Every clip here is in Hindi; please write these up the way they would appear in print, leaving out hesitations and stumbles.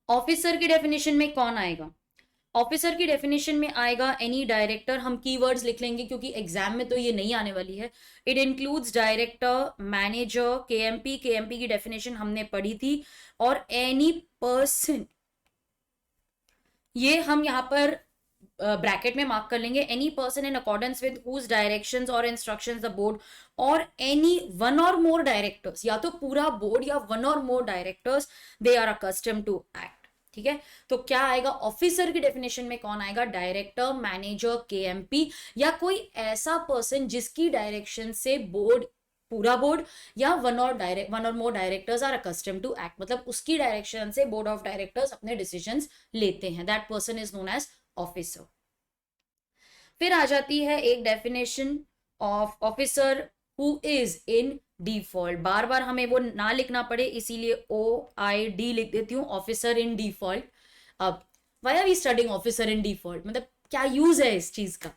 ऑफिसर की डेफिनेशन में कौन आएगा? ऑफिसर की डेफिनेशन में आएगा एनी डायरेक्टर, हम कीवर्ड्स लिख लेंगे क्योंकि एग्जाम में तो ये नहीं आने वाली है। It includes director, manager, KMP, KMP की डेफिनेशन हमने पढ़ी थी, और एनी पर्सन, ये हम यहाँ पर ब्रैकेट में मार्क कर लेंगे, any person in accordance with whose directions or instructions the board, or any one और मोर डायरेक्टर्स, या तो पूरा बोर्ड या वन और more directors, they are accustomed to act. ठीक है, तो क्या आएगा ऑफिसर की डेफिनेशन में? कौन आएगा? डायरेक्टर, मैनेजर, केएमपी, या कोई ऐसा पर्सन जिसकी डायरेक्शन से बोर्ड, पूरा बोर्ड, या वन और more directors are accustomed to act, मतलब उसकी डायरेक्शन से बोर्ड ऑफ डायरेक्टर्स अपने डिसीजंस लेते हैं, that person is known as officer. फिर आ जाती है एक definition of officer who is in default. बार बार हमें वो ना लिखना पड़े इसीलिए OID लिख देती हूँ, ऑफिसर इन डिफॉल्ट। अब why are we studying officer in default, मतलब क्या यूज है इस चीज का?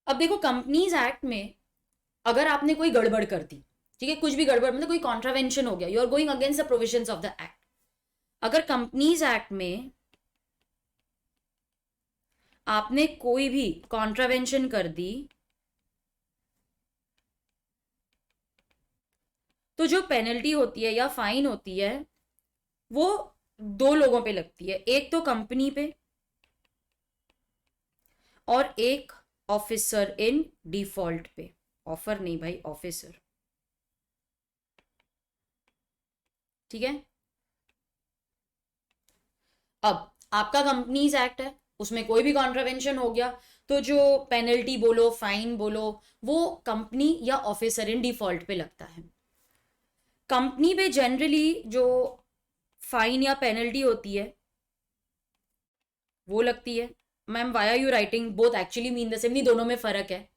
अब देखो, कंपनीज एक्ट में अगर आपने कोई गड़बड़ कर दी, ठीक है, कुछ भी गड़बड़ मतलब कोई कॉन्ट्रावेंशन हो गया, you are going against the provisions of the act. अगर कंपनीज एक्ट में आपने कोई भी कॉन्ट्रावेंशन कर दी, तो जो पेनल्टी होती है या फाइन होती है वो दो लोगों पे लगती है, एक तो कंपनी पे और एक ऑफिसर इन डिफॉल्ट पे। ऑफर नहीं भाई, ऑफिसर। ठीक है, अब आपका कंपनीज एक्ट है, उसमें कोई भी कॉन्ट्रावेंशन हो गया तो जो पेनल्टी बोलो, फाइन बोलो, वो कंपनी या ऑफिसर इन डिफॉल्ट पे लगता है। कंपनी पे जनरली जो फाइन या पेनल्टी होती है वो लगती है। Ma'am why are you writing both actually mean the same? नहीं, दोनों में फर्क है।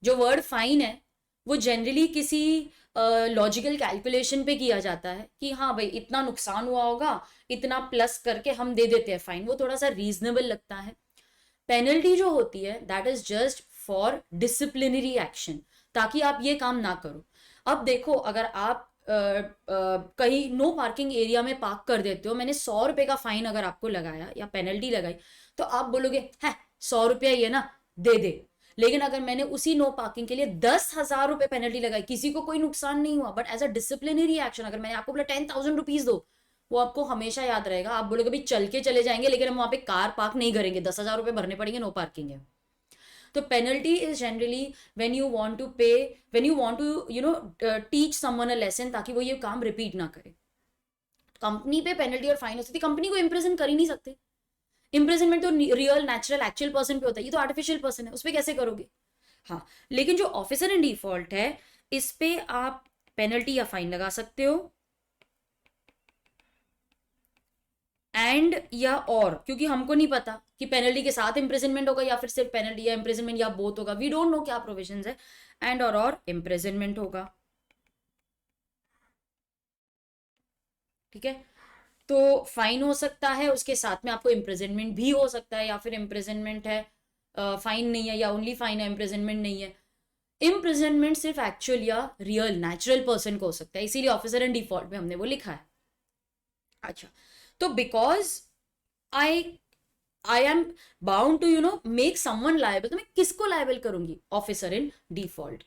जो वर्ड फाइन है वो जनरली किसी लॉजिकल कैलकुलेशन पे किया जाता है कि हाँ भाई इतना नुकसान हुआ होगा, इतना प्लस करके हम दे देते हैं फाइन, वो थोड़ा सा रीजनेबल लगता है। पेनल्टी जो होती है that is just for disciplinary action, ताकि आप ये काम ना करो। अब देखो, अगर आप कहीं नो पार्किंग एरिया में पार्क कर देते हो, मैंने 100 रुपए का फाइन अगर आपको लगाया या पेनल्टी लगाई, तो आप बोलोगे है 100 रुपया ही है ना, दे दे। लेकिन अगर मैंने उसी नो पार्किंग के लिए 10,000 रुपए पेनल्टी लगाई, किसी को कोई नुकसान नहीं हुआ, but as a disciplinary action अगर मैंने आपको बोला 10,000 रुपीज दो, वो आपको हमेशा याद रहेगा। आप बोलोगे भाई चल के चले जाएंगे, लेकिन हम वहां पे कार पार्क नहीं करेंगे, 10,000 रुपए भरने पड़ेंगे, नो पार्किंग है। तो penalty is generally when you want to pay, when you want to teach someone a lesson, ताकि वो ये काम रिपीट ना करे। कंपनी पे पेनल्टी और फाइन हो सकती है, कंपनी को इंप्रेजन कर ही नहीं सकते। इंप्रेजनमेंट तो रियल नेचुरल एक्चुअल पर्सन पे होता है, ये तो आर्टिफिशियल पर्सन है, उस पर कैसे करोगे? हाँ, लेकिन जो ऑफिसर इन डिफॉल्ट है, इस पे आप पेनल्टी या फाइन लगा सकते हो, एंड या और, क्योंकि हमको नहीं पता कि पेनल्टी के साथ इंप्रिजनमेंट होगा या फिर सिर्फ पेनल्टी या इंप्रिजनमेंट या बोथ होगा, वी डोंट नो क्या प्रोविजंस है। एंड और इंप्रिजनमेंट होगा। ठीक है, तो फाइन हो सकता है, उसके साथ में आपको इंप्रिजनमेंट भी हो सकता है, या फिर इंप्रिजनमेंट है, फाइन नहीं है, या ओनली फाइन है, इंप्रिजनमेंट नहीं है। इम्प्रिजनमेंट सिर्फ एक्चुअल या रियल नेचुरल पर्सन को हो सकता है, इसीलिए ऑफिसर एंड डिफॉल्ट में हमने वो लिखा है। अच्छा, तो because I I am bound to make someone liable, तो मैं किसको लायबल करूंगी? Officer in default.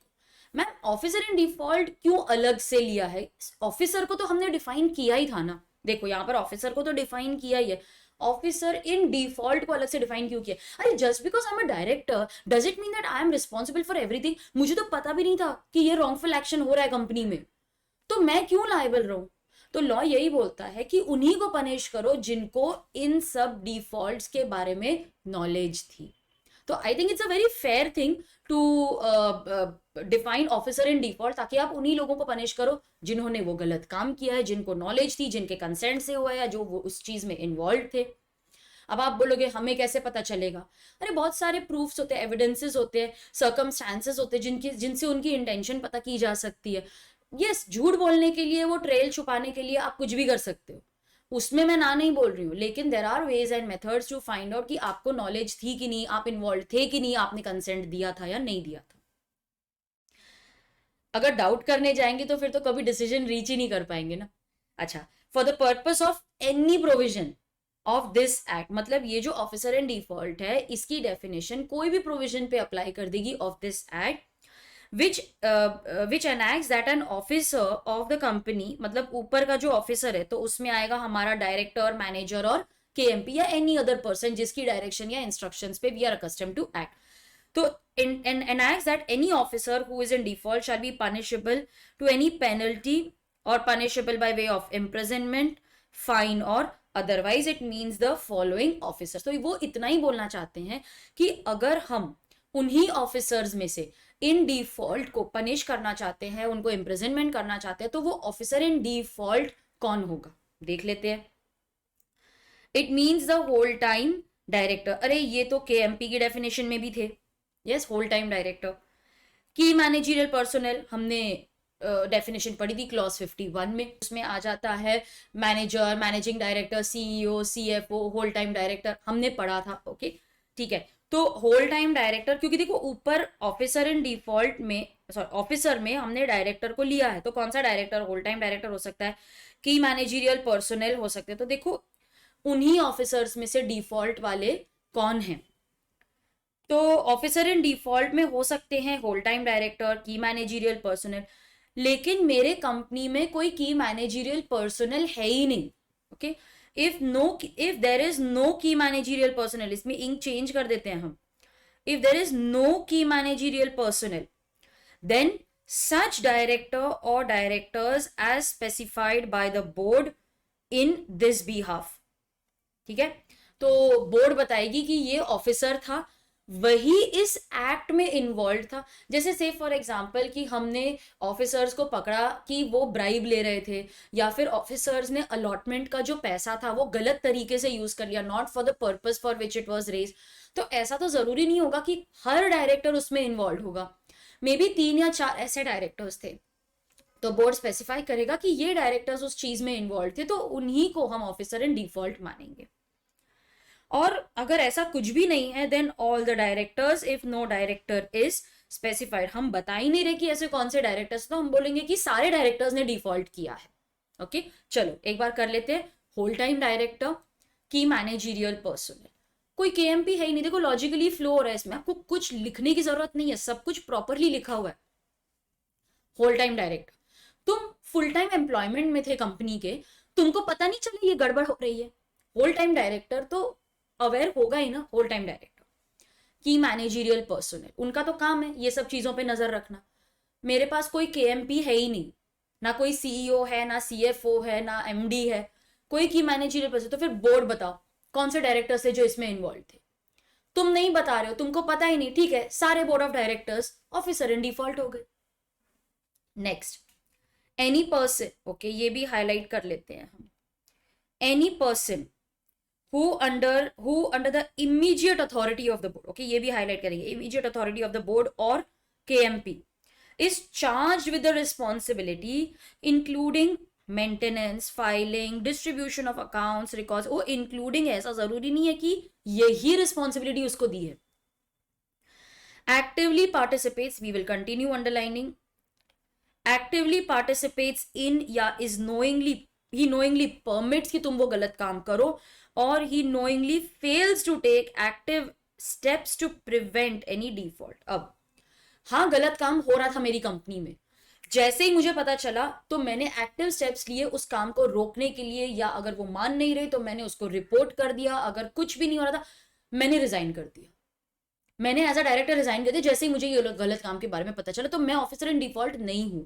Ma'am officer in default क्यों अलग से लिया है? ऑफिसर को तो हमने डिफाइन किया ही था ना। देखो यहाँ पर ऑफिसर को तो डिफाइन किया ही है, ऑफिसर इन डिफॉल्ट को अलग से डिफाइन क्यों किया? अरे just because I am a director does it mean that I am responsible for everything? मुझे तो पता भी नहीं था कि ये रॉन्गफुल एक्शन हो रहा है कंपनी में, तो मैं क्यों लायबल रहूं? तो लॉ यही बोलता है कि उन्हीं को पनिश करो जिनको इन सब डिफॉल्ट्स के बारे में नॉलेज थी। तो I think it's a very fair thing to define officer in default, ताकि आप उन्हीं लोगों को पनिश करो जिन्होंने वो गलत काम किया है, जिनको नॉलेज थी, जिनके कंसेंट से हुआ या जो वो उस चीज में इन्वॉल्व थे। अब आप बोलोगे हमें कैसे पता चलेगा? अरे बहुत सारे प्रूफ्स होते हैं, एविडेंसेस होते हैं, सर्कमस्टांसेस होते हैं जिनसे उनकी इंटेंशन पता की जा सकती है। यस, झूठ बोलने के लिए, वो ट्रेल छुपाने के लिए आप कुछ भी कर सकते हो, उसमें मैं ना नहीं बोल रही हूँ, लेकिन there are ways and methods to find out कि आपको नॉलेज थी कि नहीं, आप इन्वॉल्व थे कि नहीं, आपने कंसेंट दिया था या नहीं दिया था। अगर डाउट करने जाएंगे तो फिर तो कभी डिसीजन रीच ही नहीं कर पाएंगे ना। अच्छा, for the purpose of any provision of this act, मतलब ये जो ऑफिसर इन डिफॉल्ट है इसकी डेफिनेशन कोई भी प्रोविजन पे अप्लाई कर देगी of this act which enacts that an officer of the company, मतलब ऊपर का जो ऑफिसर है तो उसमें आएगा हमारा डायरेक्टर, मैनेजर और केएमपी या एनी अदर पर्सन जिसकी डायरेक्शन या इंस्ट्रक्शंस पे we are accustomed to act. तो enacts that any officer who is in default shall be punishable to any penalty or punishable by way of imprisonment, fine or otherwise it means the following officers. तो वो इतना ही बोलना चाहते हैं कि अगर हम उन्हीं ऑफिसर्स में से इन डिफॉल्ट को पनिश करना चाहते हैं, उनको इम्प्रिजनमेंट करना चाहते हैं, तो वो ऑफिसर इन डिफॉल्ट कौन होगा देख लेते हैं. It means the whole time director. अरे ये तो केएमपी की डेफिनेशन में भी थे. Yes, whole time director. Key managerial personnel हमने डेफिनेशन पढ़ी थी क्लॉज 51 में, उसमें आ जाता है manager, managing director, CEO, CFO, whole time director हमने पढ़ा था. ओके ठीक है. तो होल टाइम डायरेक्टर, क्योंकि देखो ऊपर ऑफिसर इन डिफॉल्ट में, सॉरी ऑफिसर में हमने डायरेक्टर को लिया है, तो कौन सा डायरेक्टर, होल टाइम डायरेक्टर हो सकता है, की मैनेजरियल पर्सोनल हो सकते हैं. तो देखो उन्हीं ऑफिसर्स में से डिफॉल्ट वाले कौन हैं. तो ऑफिसर इन डिफॉल्ट में हो सकते हैं whole time director, key managerial personal, लेकिन मेरे कंपनी में कोई की मैनेजरियल पर्सनल है ही नहीं. Okay, if there is no key managerial personnel, इसमें इंक चेंज कर देते हैं हम. If there is no key managerial personnel then such director or directors as specified by the board in this behalf. ठीक है, तो बोर्ड बताएगी कि ये ऑफिसर था, वही इस एक्ट में इन्वॉल्व था. जैसे से फॉर एग्जांपल कि हमने ऑफिसर्स को पकड़ा कि वो ब्राइब ले रहे थे, या फिर ऑफिसर्स ने अलॉटमेंट का जो पैसा था वो गलत तरीके से यूज कर लिया, not for the purpose for which it was raised. तो ऐसा तो जरूरी नहीं होगा कि हर डायरेक्टर उसमें इन्वॉल्व होगा. मे बी 3 या 4 ऐसे डायरेक्टर्स थे, तो बोर्ड स्पेसिफाई करेगा कि ये डायरेक्टर्स उस चीज में इन्वॉल्व थे, तो उन्हीं को हम ऑफिसर इन डिफॉल्ट मानेंगे. और अगर ऐसा कुछ भी नहीं है then all the directors if no director is specified. हम बता ही नहीं रहे कि ऐसे कौन से डायरेक्टर्स, तो हम बोलेंगे कि सारे डायरेक्टर्स ने डिफॉल्ट किया है. ओके चलो एक बार कर लेते हैं. Whole time director, key managerial personal, कोई केएमपी है ही नहीं. देखो लॉजिकली फ्लो हो रहा है इसमें, आपको कुछ लिखने की जरूरत नहीं है, सब कुछ प्रॉपरली लिखा हुआ है. होल टाइम डायरेक्टर, तुम फुल टाइम एम्प्लॉयमेंट में थे कंपनी के, तुमको पता नहीं चला ये गड़बड़ हो रही है. होल टाइम डायरेक्टर तो अवेयर होगा ही ना. Whole time director, key managerial personal, उनका तो काम है ये सब चीजों पे नजर रखना. मेरे पास कोई केएमपी है ही नहीं, ना कोई सीईओ है, ना सीएफओ है, ना एमडी है, कोई की मैनेजरियल पर्सन. तो फिर बोर्ड बताओ कौन से डायरेक्टर्स थे जो इसमें इन्वॉल्व थे. तुम नहीं बता रहे हो, तुमको पता ही नहीं. ठीक है, सारे board of directors officer in default हो गए. Next, any person. ओके ये भी हाईलाइट कर लेते हैं हम. Any person who under the immediate authority of the board, okay ये भी highlight करेंगे, immediate authority of the board or KMP is charged with the responsibility including maintenance, filing, distribution of accounts, records. वो including है, ऐसा जरूरी नहीं है कि यही responsibility उसको दी है. actively participates, we will continue underlining, actively participates in या is knowingly, he knowingly permits कि तुम वो गलत काम करो, और he knowingly fails to take active steps to prevent any default. अब हाँ गलत काम हो रहा था मेरी कंपनी में, जैसे ही मुझे पता चला तो मैंने एक्टिव स्टेप्स लिए उस काम को रोकने के लिए, या अगर वो मान नहीं रही तो मैंने उसको रिपोर्ट कर दिया. अगर कुछ भी नहीं हो रहा था मैंने रिजाइन कर दिया. मैंने एज अ डायरेक्टर रिजाइन कर दिया जैसे ही मुझे ये गलत काम के बारे में पता चला. तो मैं ऑफिसर इन डिफॉल्ट नहीं हूं,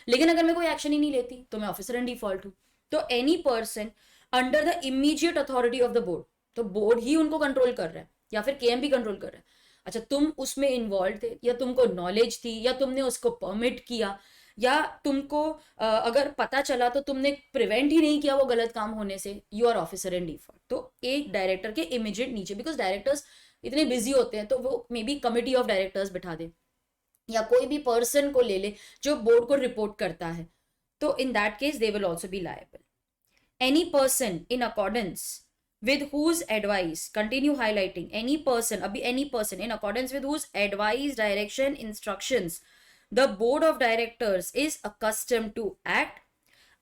लेकिन अगर मैं कोई एक्शन ही नहीं लेती तो मैं ऑफिसर इन डिफॉल्ट हूं. तो any person under the immediate authority of the board, तो बोर्ड ही उनको कंट्रोल कर रहा है या फिर केएमपी कंट्रोल कर रहा है. अच्छा तुम उसमें इन्वॉल्व थे, या तुमको नॉलेज थी, या तुमने उसको परमिट किया, या तुमको अगर पता चला तो तुमने प्रिवेंट ही नहीं किया वो गलत काम होने से, you are officer in default. तो एक डायरेक्टर के इमीडिएट नीचे, बिकॉज डायरेक्टर्स इतने बिजी होते हैं तो वो may be committee of directors बिठा दे, या कोई भी पर्सन को ले ले जो बोर्ड को रिपोर्ट करता है, तो इन that case they will also be liable. Any person in accordance with whose advice, continue highlighting, any person, abhi any person in accordance with whose advice, direction, instructions the board of directors is accustomed to act,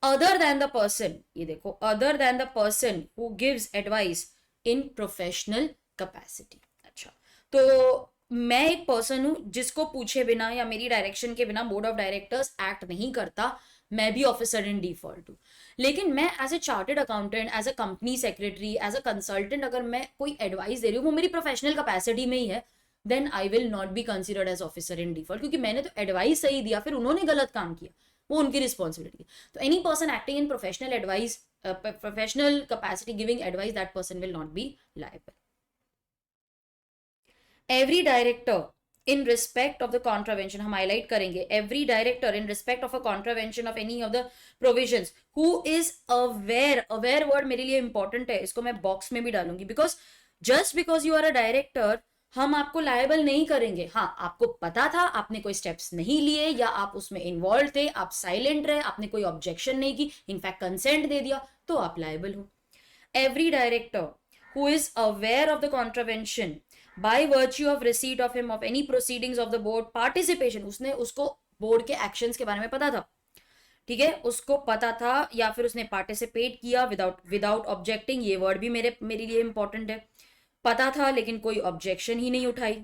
other than the person, ये देखो, other than the person who gives advice in professional capacity. अच्छा, तो मैं एक पर्सन हूं जिसको पूछे बिना या मेरी डायरेक्शन के बिना बोर्ड ऑफ डायरेक्टर्स एक्ट नहीं करता, मैं भी ऑफिसर इन डिफॉल्ट हूँ। लेकिन मैं as a chartered accountant, as a company secretary, as a consultant अगर मैं कोई एडवाइस दे रही हूँ वो मेरी प्रोफेशनल कैपेसिटी में ही है, then I will not be considered as officer in default, क्योंकि मैंने तो एडवाइस सही दिया, फिर उन्होंने गलत काम किया, वो उनकी रिस्पॉन्सिबिलिटी है। तो any person acting in professional advice, professional capacity giving advice, that person will not B liable. Every director in respect of the contravention, हम हाईलाइट करेंगे, every director in respect of a contravention of any of the provisions who is aware, aware word मेरे लिए इंपॉर्टेंट है, इसको मैं बॉक्स में भी डालूंगी, because just because you are a director हम आपको लायबल नहीं करेंगे। हाँ, आपको पता था, आपने कोई स्टेप्स नहीं लिए, या आप उसमें इन्वॉल्व थे, आप साइलेंट रहे, आपने कोई ऑब्जेक्शन नहीं की, इनफैक्ट कंसेंट दे दिया, तो आप लायबल हो। Every director who is aware of the contravention by virtue of receipt of him of any proceedings of the board participation, उसने उसको बोर्ड के एक्शंस के बारे में पता था, ठीक है, उसको पता था, या फिर उसने पार्टिसिपेट किया विदाउट ऑब्जेक्टिंग, ये वर्ड भी मेरे लिए इंपॉर्टेंट है, पता था लेकिन कोई ऑब्जेक्शन ही नहीं उठाई,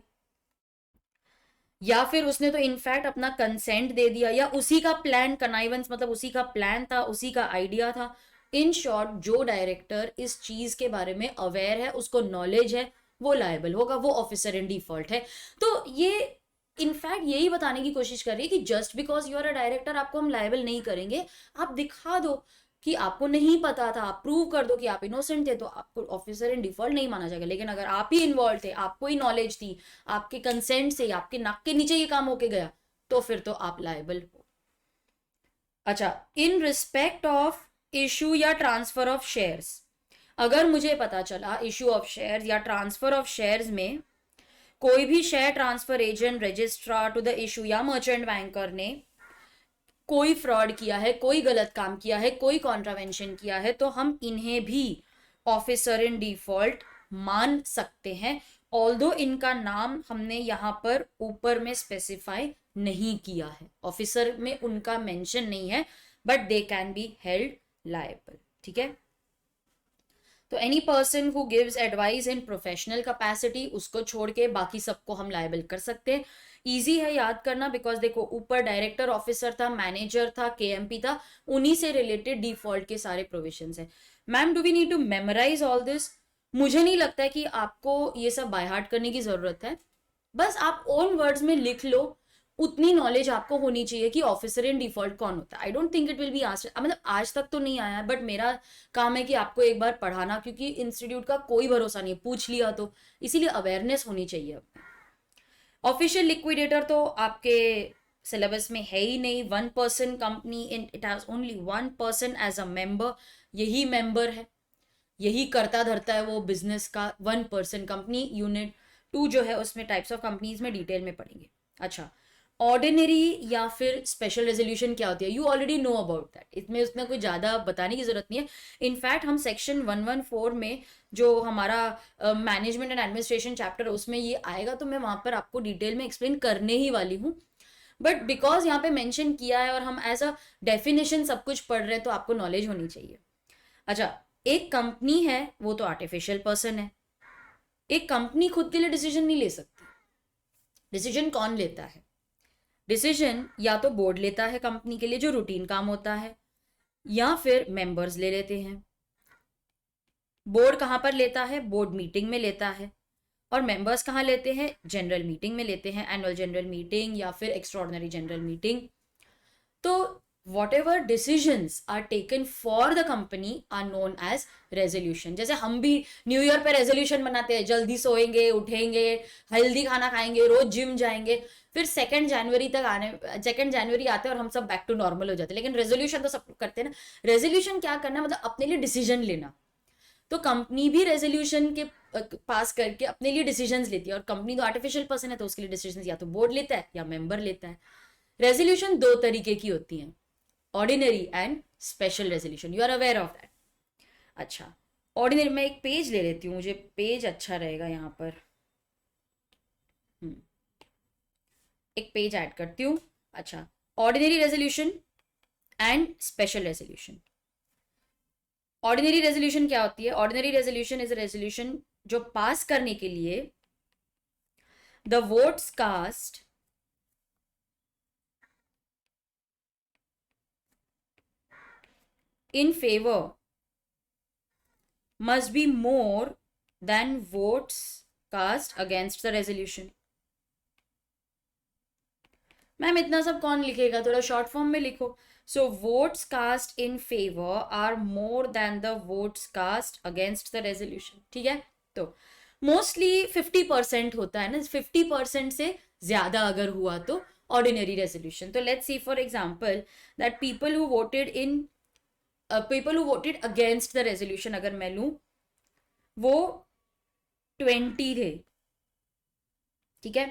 या फिर उसने तो इनफैक्ट अपना कंसेंट दे दिया, या उसी का प्लान, कनाइवेंस मतलब उसी का प्लान था, उसी का आइडिया था। इन शॉर्ट, जो डायरेक्टर इस चीज के बारे में अवेयर है, उसको नॉलेज है, वो लायबल होगा, वो ऑफिसर इन डिफॉल्ट है। तो ये इनफैक्ट यही बताने की कोशिश कर रही है कि just because you are a director आपको हम लायबल नहीं करेंगे, आप दिखा दो कि आपको नहीं पता था, आप प्रूव कर दो कि आप इनोसेंट थे, तो आपको ऑफिसर इन डिफॉल्ट नहीं माना जाएगा। लेकिन अगर आप ही इन्वॉल्व थे, आपको ही नॉलेज थी, आपके कंसेंट से, आपके नाक के नीचे ये काम होके गया, तो फिर तो आप लायबल हो। अच्छा, इन रिस्पेक्ट ऑफ इशू या ट्रांसफर ऑफ शेयर्स, अगर मुझे पता चला इशू ऑफ शेयर्स या ट्रांसफर ऑफ शेयर्स में कोई भी share transfer agent, registrar to the issue या मर्चेंट बैंकर ने कोई फ्रॉड किया है, कोई गलत काम किया है, कोई कॉन्ट्रावेंशन किया है, तो हम इन्हें भी ऑफिसर इन डिफॉल्ट मान सकते हैं, ऑल्दो इनका नाम हमने यहां पर ऊपर में स्पेसिफाई नहीं किया है, ऑफिसर में उनका मेंशन नहीं है, but they can be held liable. ठीक है, तो any person who gives advice in professional capacity, उसको छोड़ के बाकी सबको हम लायबल कर सकते हैं। इजी है याद करना, बिकॉज देखो ऊपर डायरेक्टर ऑफिसर था, मैनेजर था, केएमपी था, उन्हीं से रिलेटेड डिफॉल्ट के सारे प्रोविजंस है। Ma'am, do we need to memorise all this? मुझे नहीं लगता है कि आपको ये सब बाय हार्ट करने की जरूरत है, बस आप ओन वर्ड्स में लिख लो, उतनी नॉलेज आपको होनी चाहिए कि ऑफिसर इन डिफॉल्ट कौन होता है। I don't think it will be आज, मतलब आज तक तो नहीं आया है, बट मेरा काम है कि आपको एक बार पढ़ाना, क्योंकि इंस्टीट्यूट का कोई भरोसा नहीं है, पूछ लिया तो, इसीलिए अवेयरनेस होनी चाहिए। ऑफिशियल लिक्विडेटर तो आपके सिलेबस में है ही नहीं, 1% company, in it has only 1% as a member, यही मेंबर है, यही करता धरता है वो बिजनेस का। 1% कंपनी यूनिट 2 जो है उसमें टाइप्स ऑफ कंपनीज में डिटेल में पढ़ेंगे। अच्छा, ऑर्डिनरी या फिर स्पेशल रेजोल्यूशन क्या होती है, you already know about that, इसमें उसमें कोई ज़्यादा बताने की जरूरत नहीं है। इनफैक्ट हम सेक्शन 114 में जो हमारा मैनेजमेंट एंड एडमिनिस्ट्रेशन चैप्टर है उसमें ये आएगा, तो मैं वहां पर आपको डिटेल में एक्सप्लेन करने ही वाली हूँ, बट बिकॉज यहाँ पे मेंशन किया है और हम एज अ डेफिनेशन सब कुछ पढ़ रहे हैं, तो आपको नॉलेज होनी चाहिए। अच्छा, एक कंपनी है वो तो आर्टिफिशियल पर्सन है, एक कंपनी खुद के लिए डिसीजन नहीं ले सकती। डिसीजन कौन लेता है? डिसीजन या तो बोर्ड लेता है कंपनी के लिए, जो रूटीन काम होता है, या फिर मेंबर्स ले लेते हैं। बोर्ड कहां पर लेता है? बोर्ड मीटिंग में लेता है। और मेंबर्स कहाँ लेते हैं? जनरल मीटिंग में लेते हैं, एनुअल जनरल मीटिंग या फिर एक्स्ट्रॉर्डनरी जनरल मीटिंग। तो whatever decisions are taken for the company are known as resolution। जैसे हम भी न्यू ईयर पे रेजोल्यूशन बनाते हैं, जल्दी सोएंगे, उठेंगे, हेल्दी खाना खाएंगे, रोज जिम जाएंगे, फिर 2 जनवरी आते हैं और हम सब बैक टू नॉर्मल हो जाते हैं। लेकिन रेजोल्यूशन तो सब करते हैं ना। रेजोल्यूशन क्या करना, मतलब अपने लिए डिसीजन लेना। तो कंपनी भी रेजोल्यूशन के पास करके अपने लिए डिसीजंस लेती है, और कंपनी तो आर्टिफिशियल पर्सन है, तो उसके लिए डिसीजन या तो बोर्ड लेता है या मेंबर लेता है। रेजोल्यूशन 2 तरीके की होती हैं, ordinary and special resolution, you are aware of that. अच्छा, ऑर्डिनरी, मैं एक पेज ले लेती हूँ, मुझे पेज अच्छा रहेगा यहाँ पर। एक पेज ऐड करती हूँ। अच्छा, ordinary resolution and special resolution. Ordinary resolution क्या होती है? Ordinary resolution is a resolution जो पास करने के लिए the votes cast in favor must be more than votes cast against the resolution। Ma'am इतना सब कौन लिखेगा, थोड़ा शॉर्ट फॉर्म में लिखो। So votes cast in favour are more than the votes cast against the resolution. ठीक है, तो मोस्टली 50% होता है ना, 50% से ज्यादा अगर हुआ तो ऑर्डिनरी रेजोल्यूशन। तो let's see for example that people who voted against the resolution अगर मैं लूं, वो 20 थे। ठीक है,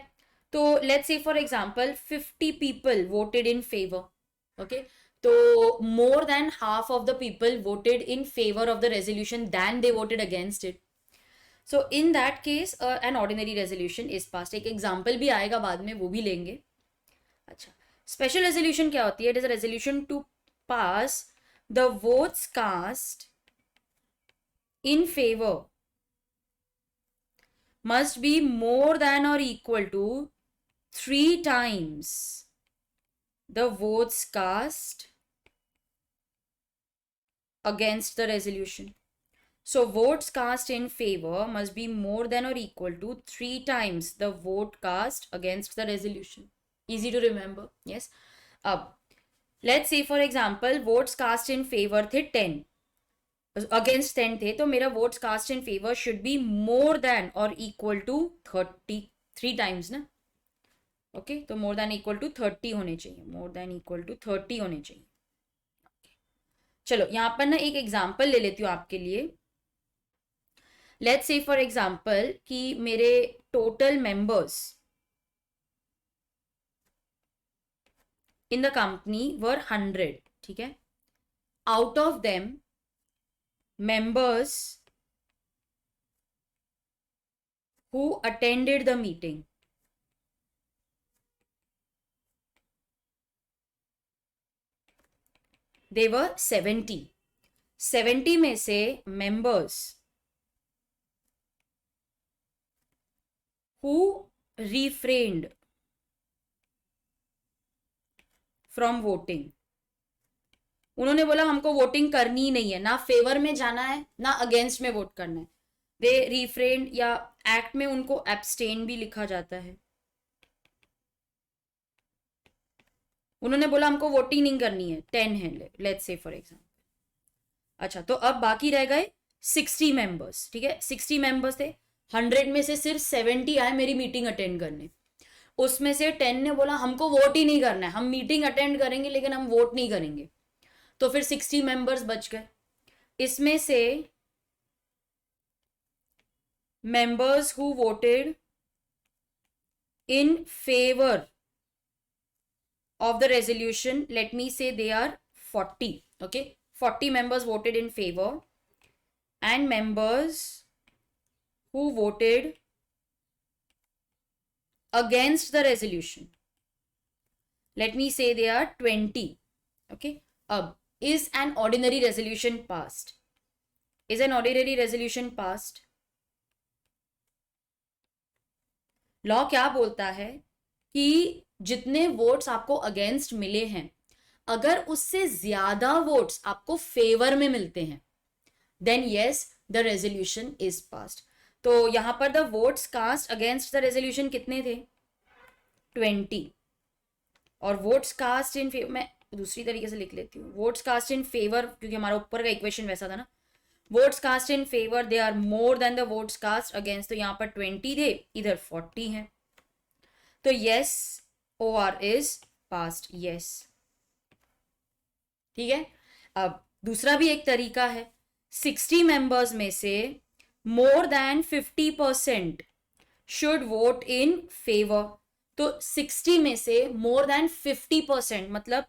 तो let's say for example 50 people voted in favour. Okay, तो more than half of the people voted in favour of the resolution then they voted against it. So in that case an ordinary resolution is passed. एक एग्जांपल भी आएगा बाद में, वो भी लेंगे। अच्छा, स्पेशल रेजोल्यूशन क्या होती है? It is a resolution to pass the votes cast in favour must be more than or equal to 3 times the votes cast against the resolution. So votes cast in favor must be more than or equal to 3 times the vote cast against the resolution. Easy to remember, yes. अब let's say for example votes cast in favor थे 10, अगेंस्ट 10 थे, तो मेरा votes cast in favour should be more than और इक्वल टू 33 टाइम्स ना। ओके, तो मोर देन इक्वल टू 30 होने चाहिए, मोर देन इक्वल टू 30 होने चाहिए। चलो यहां पर ना एक एग्जांपल ले लेती हूँ आपके लिए। लेट्स से फॉर एग्जांपल कि मेरे total members in the company were 100। ठीक है, out of them members who attended the meeting, they were 70। 70 में से members who refrained from voting, उन्होंने बोला हमको वोटिंग करनी ही नहीं है, ना फेवर में जाना है ना अगेंस्ट में वोट करना है। दे रिफ्रेंड, या एक्ट में उनको एब्सटेन भी लिखा जाता है। उन्होंने बोला हमको वोटिंग नहीं करनी है, 10 है लेट्स से फॉर एग्जांपल। अच्छा, तो अब बाकी रह गए 60 मेंबर्स। ठीक है, 60 मेंबर्स थे, 100 में से सिर्फ 70 आए मेरी मीटिंग अटेंड करने। उसमें से 10 ने बोला हमको वोट ही नहीं करना है, हम मीटिंग अटेंड करेंगे लेकिन हम वोट नहीं करेंगे। तो फिर 60 मेंबर्स बच गए। इसमें से members who voted in favour of the resolution, let me say they are 40। okay, 40 members voted in favor, and members who voted against the resolution, let me say they are 20। okay, अब is an ordinary resolution passed? Is an ordinary resolution passed? Law क्या बोलता है कि जितने वोट्स आपको अगेंस्ट मिले हैं, अगर उससे ज्यादा वोट्स आपको फेवर में मिलते हैं, then yes the resolution is passed. तो यहां पर the votes cast against the resolution कितने थे? 20। और वोट्स कास्ट इन फेवर, मैं दूसरी तरीके से लिख लेती हूँ, वोट्स कास्ट इन फेवर, क्योंकि हमारा ऊपर का इक्वेशन वैसा था ना, votes cast in favour they are more than the votes cast against. तो यहां पर 20 थे, इधर 40 हैं, तो yes OR is passed, yes। ठीक है, अब दूसरा भी एक तरीका है, 60 मेंबर्स में से more than 50% should vote in favour. तो 60 में से मोर देन 50% मतलब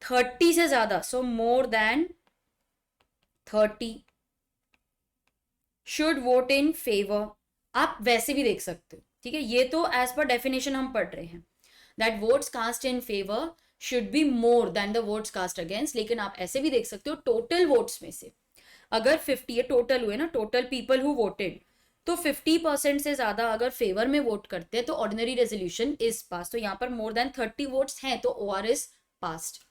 30 से ज्यादा, so more than 30 should vote in favour. आप वैसे भी देख सकते हो। ठीक है, ये तो एज पर डेफिनेशन हम पढ़ रहे हैं, that votes cast in favor should be more than the votes cast against. लेकिन आप ऐसे भी देख सकते हो टोटल वोट्स में से अगर 50, ये टोटल हुए ना, टोटल पीपल हु वोटेड, तो 50% से ज्यादा अगर फेवर में वोट करते हैं तो ऑर्डिनरी रेजोल्यूशन इज पास। तो यहाँ पर मोर देन 30 वोट्स हैं तो ओआर इज पास्ड।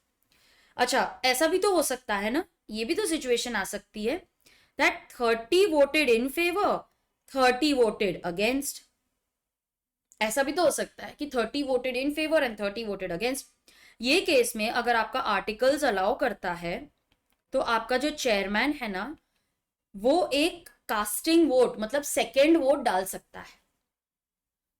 अच्छा, ऐसा भी तो हो सकता है ना, ये भी तो सिचुएशन आ सकती है that 30 voted in favour, 30 voted against. ऐसा भी तो हो सकता है कि 30 voted in favour and 30 voted against. ये केस में अगर आपका आर्टिकल्स अलाउ करता है तो आपका जो चेयरमैन है ना, वो एक कास्टिंग वोट मतलब सेकेंड वोट डाल सकता है।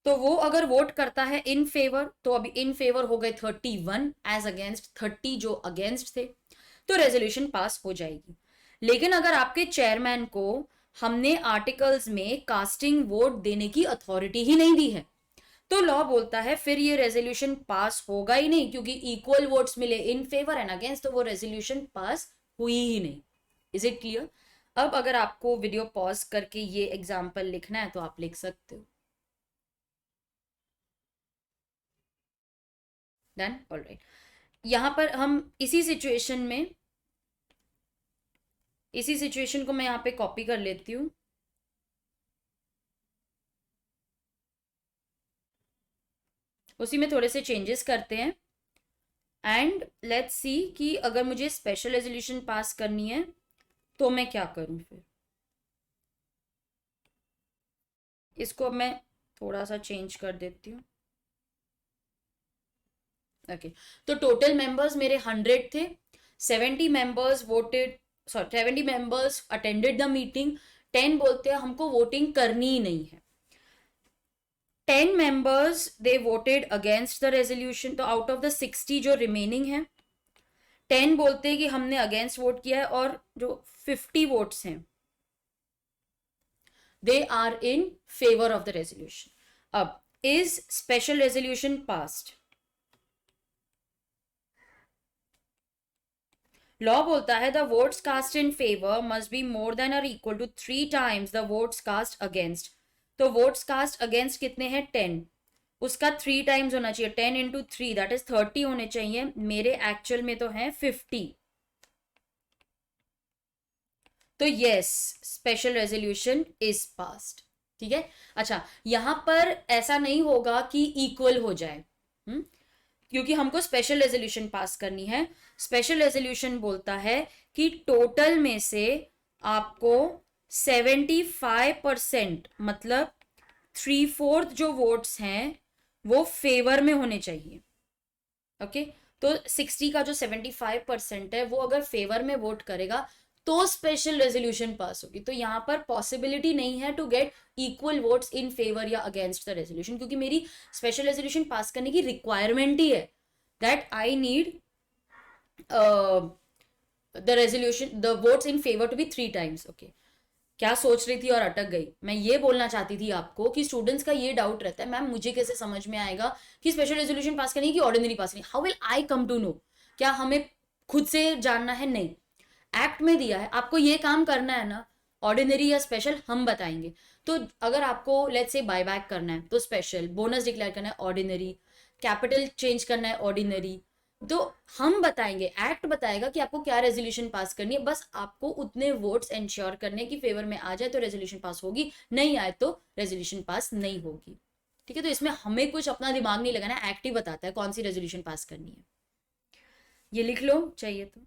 तो वो अगर वोट करता है इन फेवर, तो अभी इन फेवर हो गए 31 एज अगेंस्ट 30 जो अगेंस्ट थे, तो रेजोल्यूशन पास हो जाएगी। लेकिन अगर आपके चेयरमैन को हमने आर्टिकल्स में कास्टिंग वोट देने की अथॉरिटी ही नहीं दी है, तो लॉ बोलता है फिर ये रेजोल्यूशन पास होगा ही नहीं, क्योंकि इक्वल वोट्स मिले इन फेवर एंड अगेंस्ट, तो वो रेजोल्यूशन पास हुई ही नहीं। Is it clear? अब अगर आपको वीडियो पॉज करके ये एग्जाम्पल लिखना है तो आप लिख सकते हो। Done, alright. यहां पर हम इसी सिचुएशन को मैं यहाँ पे कॉपी कर लेती हूँ। उसी में थोड़े से चेंजेस करते हैं एंड लेट्स सी कि अगर मुझे स्पेशल रेजोल्यूशन पास करनी है तो मैं क्या करूं। फिर इसको अब मैं थोड़ा सा चेंज कर देती हूँ। ओके, तो टोटल मेंबर्स मेरे 100 थे, 70 members voted, sorry 70 members attended the meeting, 10 बोलते हैं हमको वोटिंग करनी ही नहीं है, 10 members they voted against the resolution। तो आउट ऑफ द 60 जो रिमेनिंग है, 10 बोलते हैं कि हमने अगेंस्ट वोट किया है, और जो 50 वोट्स हैं they are in favour of the resolution. अब is special resolution passed? Law बोलता है the votes cast in favour must be more than और equal to 3 times the votes cast against. तो वोट्स कास्ट अगेंस्ट कितने हैं? 10, उसका 3 टाइम्स होना चाहिए, 10 इंटू 3 दैट इज 30 होने चाहिए, मेरे एक्चुअल में तो है 50। तो yes, special resolution is passed. ठीक है। अच्छा, यहां पर ऐसा नहीं होगा कि इक्वल हो जाए, क्योंकि हमको स्पेशल रेजोल्यूशन पास करनी है। स्पेशल रेजोल्यूशन बोलता है कि टोटल में से आपको 75% मतलब 3/4 जो वोट्स हैं वो फेवर में होने चाहिए। ओके, तो 60 का जो 75% है वो अगर फेवर में वोट करेगा तो स्पेशल रेजोल्यूशन पास होगी। तो यहां पर पॉसिबिलिटी नहीं है to get equal votes in favour या अगेंस्ट द रेजोल्यूशन, क्योंकि मेरी स्पेशल रेजोल्यूशन पास करने की रिक्वायरमेंट ही है that I need the resolution the votes in favour to be 3 times। Okay, क्या सोच रही थी और अटक गई। मैं ये बोलना चाहती थी आपको कि स्टूडेंट्स का ये डाउट रहता है, मैम मुझे कैसे समझ में आएगा कि स्पेशल रेजोल्यूशन पास करनी है कि ऑर्डिनरी पास करनी है, how will I come to know? क्या हमें खुद से जानना है? नहीं, एक्ट में दिया है आपको ये काम करना है ना, ऑर्डिनरी या स्पेशल हम बताएंगे। तो अगर आपको लेट्स से बायबैक करना है तो स्पेशल, बोनस डिक्लेयर करना है ऑर्डिनरी, कैपिटल चेंज करना है ऑर्डिनरी, तो हम बताएंगे, एक्ट बताएगा कि आपको क्या रेजोल्यूशन पास करनी है। बस आपको उतने वोट्स इंश्योर करने की फेवर में आ जाए तो रेजोल्यूशन पास होगी, नहीं आए तो रेजोल्यूशन पास नहीं होगी। ठीक है, तो इसमें हमें कुछ अपना दिमाग नहीं लगाना, एक्ट ही बताता है कौन सी रेजोल्यूशन पास करनी है। ये लिख लो चाहिए तो।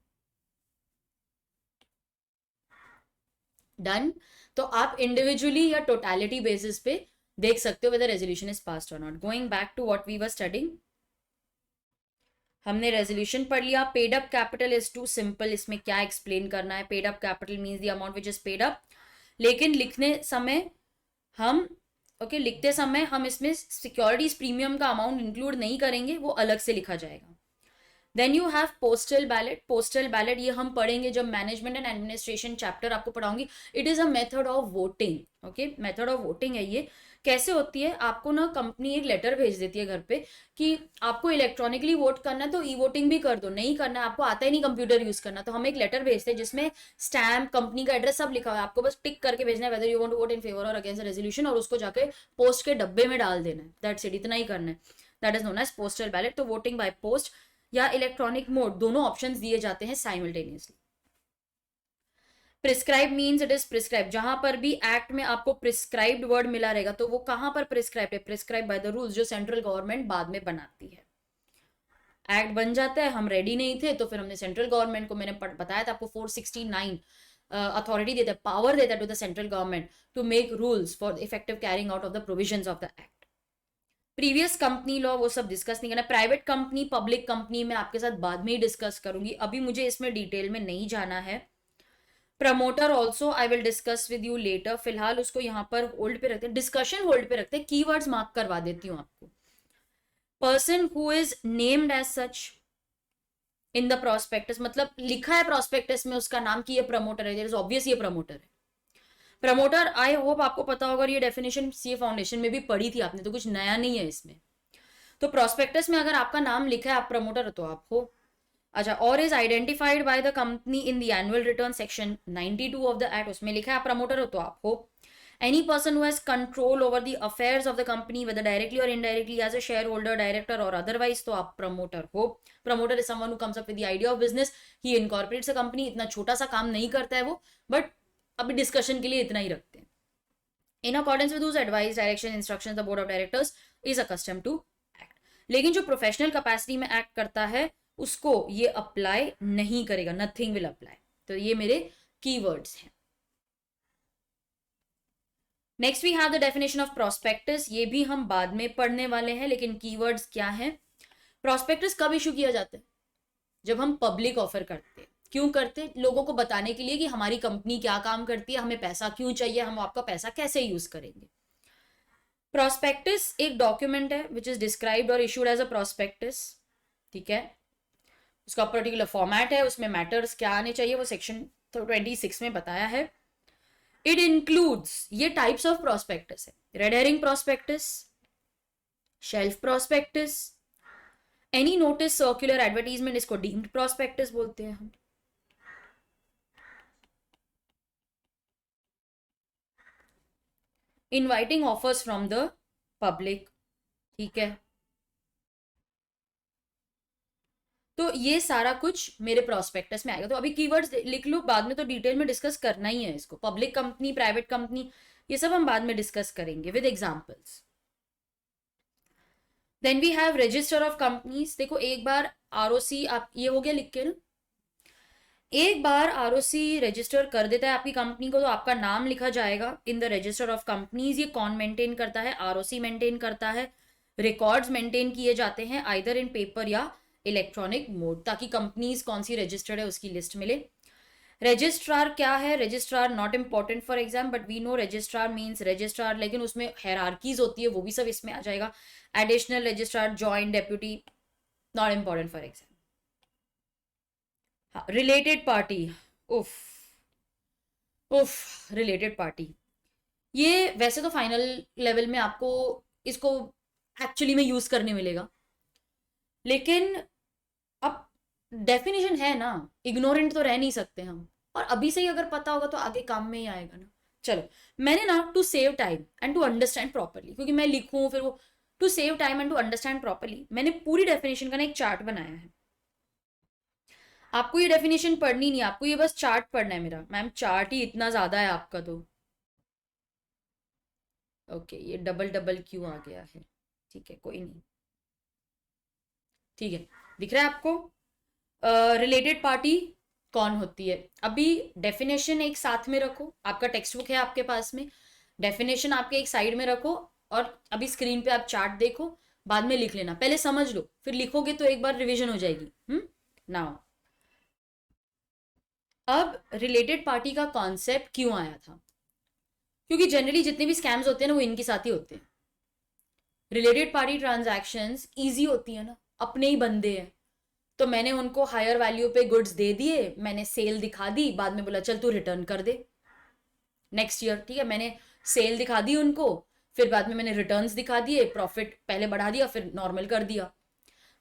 डन। तो आप इंडिविजुअली या टोटलिटी बेसिस पे देख सकते हो वेदर रेजोल्यूशन इज पास्ड और not. Going back to what we were studying, हमने रेजोल्यूशन पढ़ लिया। Paid up capital is too simple, इसमें क्या एक्सप्लेन करना है? Paid up capital means the amount which is paid up, लेकिन लिखने समय हम लिखते समय हम इसमें सिक्योरिटीज प्रीमियम का अमाउंट इंक्लूड नहीं करेंगे, वो अलग से लिखा जाएगा। Then you have postal ballot. Postal ballot ये हम पढ़ेंगे जब मैनेजमेंट एंड एडमिनिस्ट्रेशन चैप्टर आपको पढ़ाऊंगी। It is a method of voting. Okay, method of voting है ये। कैसे होती है? आपको ना कंपनी एक लेटर भेज देती है घर पे कि आपको इलेक्ट्रॉनिकली वोट करना है तो ई वोटिंग भी कर दो, नहीं करना है, आपको आता ही नहीं कंप्यूटर यूज करना, तो हम एक लेटर भेजते हैं जिसमें स्टैम्प, कंपनी का एड्रेस सब लिखा हुआ है, आपको बस टिक करके भेजना है whether you want to vote in favour और अगेंस्ट रेजोल्यूशन, और उसको जाके पोस्ट के डब्बे में डाल देना है। दैट्स इट, इतना ही करना है। That is known as postal ballot. तो वोटिंग बाय पोस्ट या इलेक्ट्रॉनिक मोड, दोनों ऑप्शंस दिए जाते हैं simultaneously. Prescribe means it is prescribe, जहां पर भी एक्ट में आपको प्रिस्क्राइब्ड वर्ड मिला रहेगा तो वो कहां पर प्रिस्क्राइब है, प्रिस्क्राइब बाय द रूल्स जो सेंट्रल गवर्नमेंट बाद में बनाती है। एक्ट बन जाता है, हम रेडी नहीं थे तो फिर हमने सेंट्रल गवर्नमेंट को, मैंने बताया था आपको 469 अथॉरिटी देता है, पावर देता है to the central government to make rules for effective carrying out of the provisions of the act. Previous company law वो सब डिस्कस नहीं करना। प्राइवेट कंपनी, पब्लिक कंपनी मैं आपके साथ बाद में ही डिस्कस करूंगी, अभी मुझे इसमें डिटेल में नहीं जाना है। Promoter also I will discuss with you later, फिलहाल उसको यहाँ पर होल्ड पे रखते हैं, डिस्कशन होल्ड पे रखते हैं, कीवर्ड्स मार्क करवा देती हूँ आपको। Person who is named as such in the prospectus, मतलब लिखा है प्रोस्पेक्टस में उसका नाम कि ये प्रमोटर है, इज ऑब्वियस ये प्रमोटर है। प्रमोटर, आई होप आपको पता होगा, ये डेफिनेशन सीए फाउंडेशन में भी पढ़ी थी आपने, तो कुछ नया नहीं है इसमें। तो प्रोस्पेक्टस में अगर आपका नाम लिखा है आप प्रमोटर हो तो आप हो। अच्छा, और is identified by the company in the annual return section 92 of the act, उसमें लिखा है आप प्रमोटर हो तो आप हो। Any person who has control over the affairs of the company whether directly और indirectly as a shareholder, director और अदरवाइज, तो आप प्रमोटर हो। Promoter is someone who comes up with the idea of business, he incorporates a company, इतना छोटा सा काम नहीं करता है वो, बट अभी डिस्कशन के लिए इतना ही रखते हैं। In accordance with whose advice, direction, instructions the board of directors is accustomed to act. लेकिन जो प्रोफेशनल कैपेसिटी में एक्ट करता है उसको ये अप्लाई नहीं करेगा, नथिंग विल अप्लाई। तो ये मेरे कीवर्ड्स हैं। Next we have the definition of prospectus, ये भी हम बाद में पढ़ने वाले हैं, लेकिन कीवर्ड्स क्या हैं। प्रोस्पेक्टस कब इशू किया जाता है, जब हम पब्लिक ऑफर करते हैं। क्यों करते हैं, लोगों को बताने के लिए कि हमारी कंपनी क्या काम करती है, हमें पैसा क्यों चाहिए, हम आपका पैसा कैसे यूज करेंगे। प्रोस्पेक्टस एक डॉक्यूमेंट है विच इज डिस्क्राइब्ड और इशूड एज अ प्रोस्पेक्टस, ठीक है। उसका पर्टिकुलर फॉर्मेट है, उसमें मैटर्स क्या आने चाहिए वो सेक्शन 26 में बताया है। इट इंक्लूड्स, ये टाइप्स ऑफ प्रोस्पेक्टस है, red herring prospectus, shelf prospectus, any notice, circular, advertisement, इसको डीम्ड प्रोस्पेक्टस बोलते हैं हम। Inviting offers from the public, ठीक है। तो ये सारा कुछ मेरे प्रोस्पेक्टस में आएगा। तो अभी कीवर्ड्स लिख लो, बाद में तो डिटेल में डिस्कस करना ही है इसको। पब्लिक कंपनी, प्राइवेट कंपनी, ये सब हम बाद में डिस्कस करेंगे with examples. Then we have register of companies. देखो एक बार आरओसी, आप ये हो गया लिख के ना, एक बार आरओसी रजिस्टर कर देता है आपकी कंपनी को तो आपका नाम लिखा जाएगा in the register of companies. ये कौन मेंटेन करता है, आरओसी मेंटेन करता है। रिकॉर्ड्स मेंटेन किए जाते हैं आइदर इन पेपर या इलेक्ट्रॉनिक मोड, ताकि कंपनीज कौन सी रजिस्टर्ड है उसकी लिस्ट मिले। रजिस्ट्रार क्या है, registrar not important for exam, but we know registrar means registrar, लेकिन उसमें हेरारकीज होती है, वो भी सब इसमें आ जाएगा। Additional registrar, joint, deputy, not important for exam. हाँ, रिलेटेड पार्टी, उफ उफ, रिलेटेड पार्टी, ये वैसे तो फाइनल लेवल में आपको इसको एक्चुअली में यूज करने मिलेगा, लेकिन अब डेफिनेशन है ना, इग्नोरेंट तो रह नहीं सकते हम, और अभी से ही अगर पता होगा तो आगे काम में ही आएगा ना। चलो, मैंने ना to save time and to understand properly, क्योंकि मैं लिखूं फिर वो, to save time and to understand properly, मैंने पूरी डेफिनेशन का ना एक चार्ट बनाया है। आपको ये डेफिनेशन पढ़नी नहीं, आपको ये बस चार्ट पढ़ना है मेरा। मैम चार्ट ही इतना ज्यादा है आपका तो। ओके, ये डबल डबल क्यों आ गया है, ठीक है कोई नहीं, ठीक है, दिख रहा है आपको। रिलेटेड पार्टी कौन होती है, अभी डेफिनेशन एक साथ में रखो, आपका टेक्स्ट बुक है आपके पास में, डेफिनेशन आपके एक साइड में रखो, और अभी स्क्रीन पे आप चार्ट देखो, बाद में लिख लेना, पहले समझ लो फिर लिखोगे तो एक बार रिवीजन हो जाएगी। नाउ, अब रिलेटेड पार्टी का कॉन्सेप्ट क्यों आया था, क्योंकि जनरली जितने भी स्कैम्स होते हैं ना वो इनके साथ ही होते हैं। रिलेटेड पार्टी ट्रांजैक्शंस इजी होती है ना, अपने ही बंदे हैं, तो मैंने उनको हायर वैल्यू पे गुड्स दे दिए, मैंने सेल दिखा दी, बाद में बोला चल तू रिटर्न कर दे नेक्स्ट ईयर, ठीक है, मैंने सेल दिखा दी उनको, फिर बाद में मैंने रिटर्न्स दिखा दिए, प्रॉफिट पहले बढ़ा दिया फिर नॉर्मल कर दिया।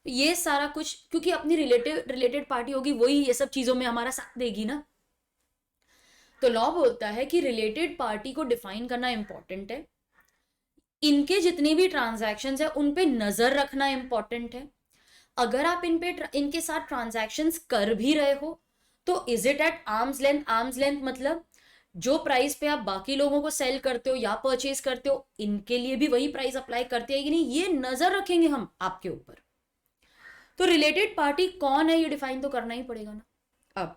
ये सारा कुछ क्योंकि अपनी रिलेटेड पार्टी होगी, वही ये सब चीजों में हमारा साथ देगी ना। तो लॉ बोलता है कि रिलेटेड पार्टी को डिफाइन करना इंपॉर्टेंट है, इनके जितने भी ट्रांजैक्शंस है उन पे नजर रखना इंपॉर्टेंट है। अगर आप इनके साथ ट्रांजैक्शंस कर भी रहे हो तो is it at arms length? Arms length मतलब जो प्राइस पे आप बाकी लोगों को सेल करते हो या परचेज करते हो, इनके लिए भी वही प्राइस अप्लाई करते हैं कि नहीं, ये नजर रखेंगे हम आपके ऊपर। तो रिलेटेड पार्टी कौन है ये डिफाइन तो करना ही पड़ेगा ना। अब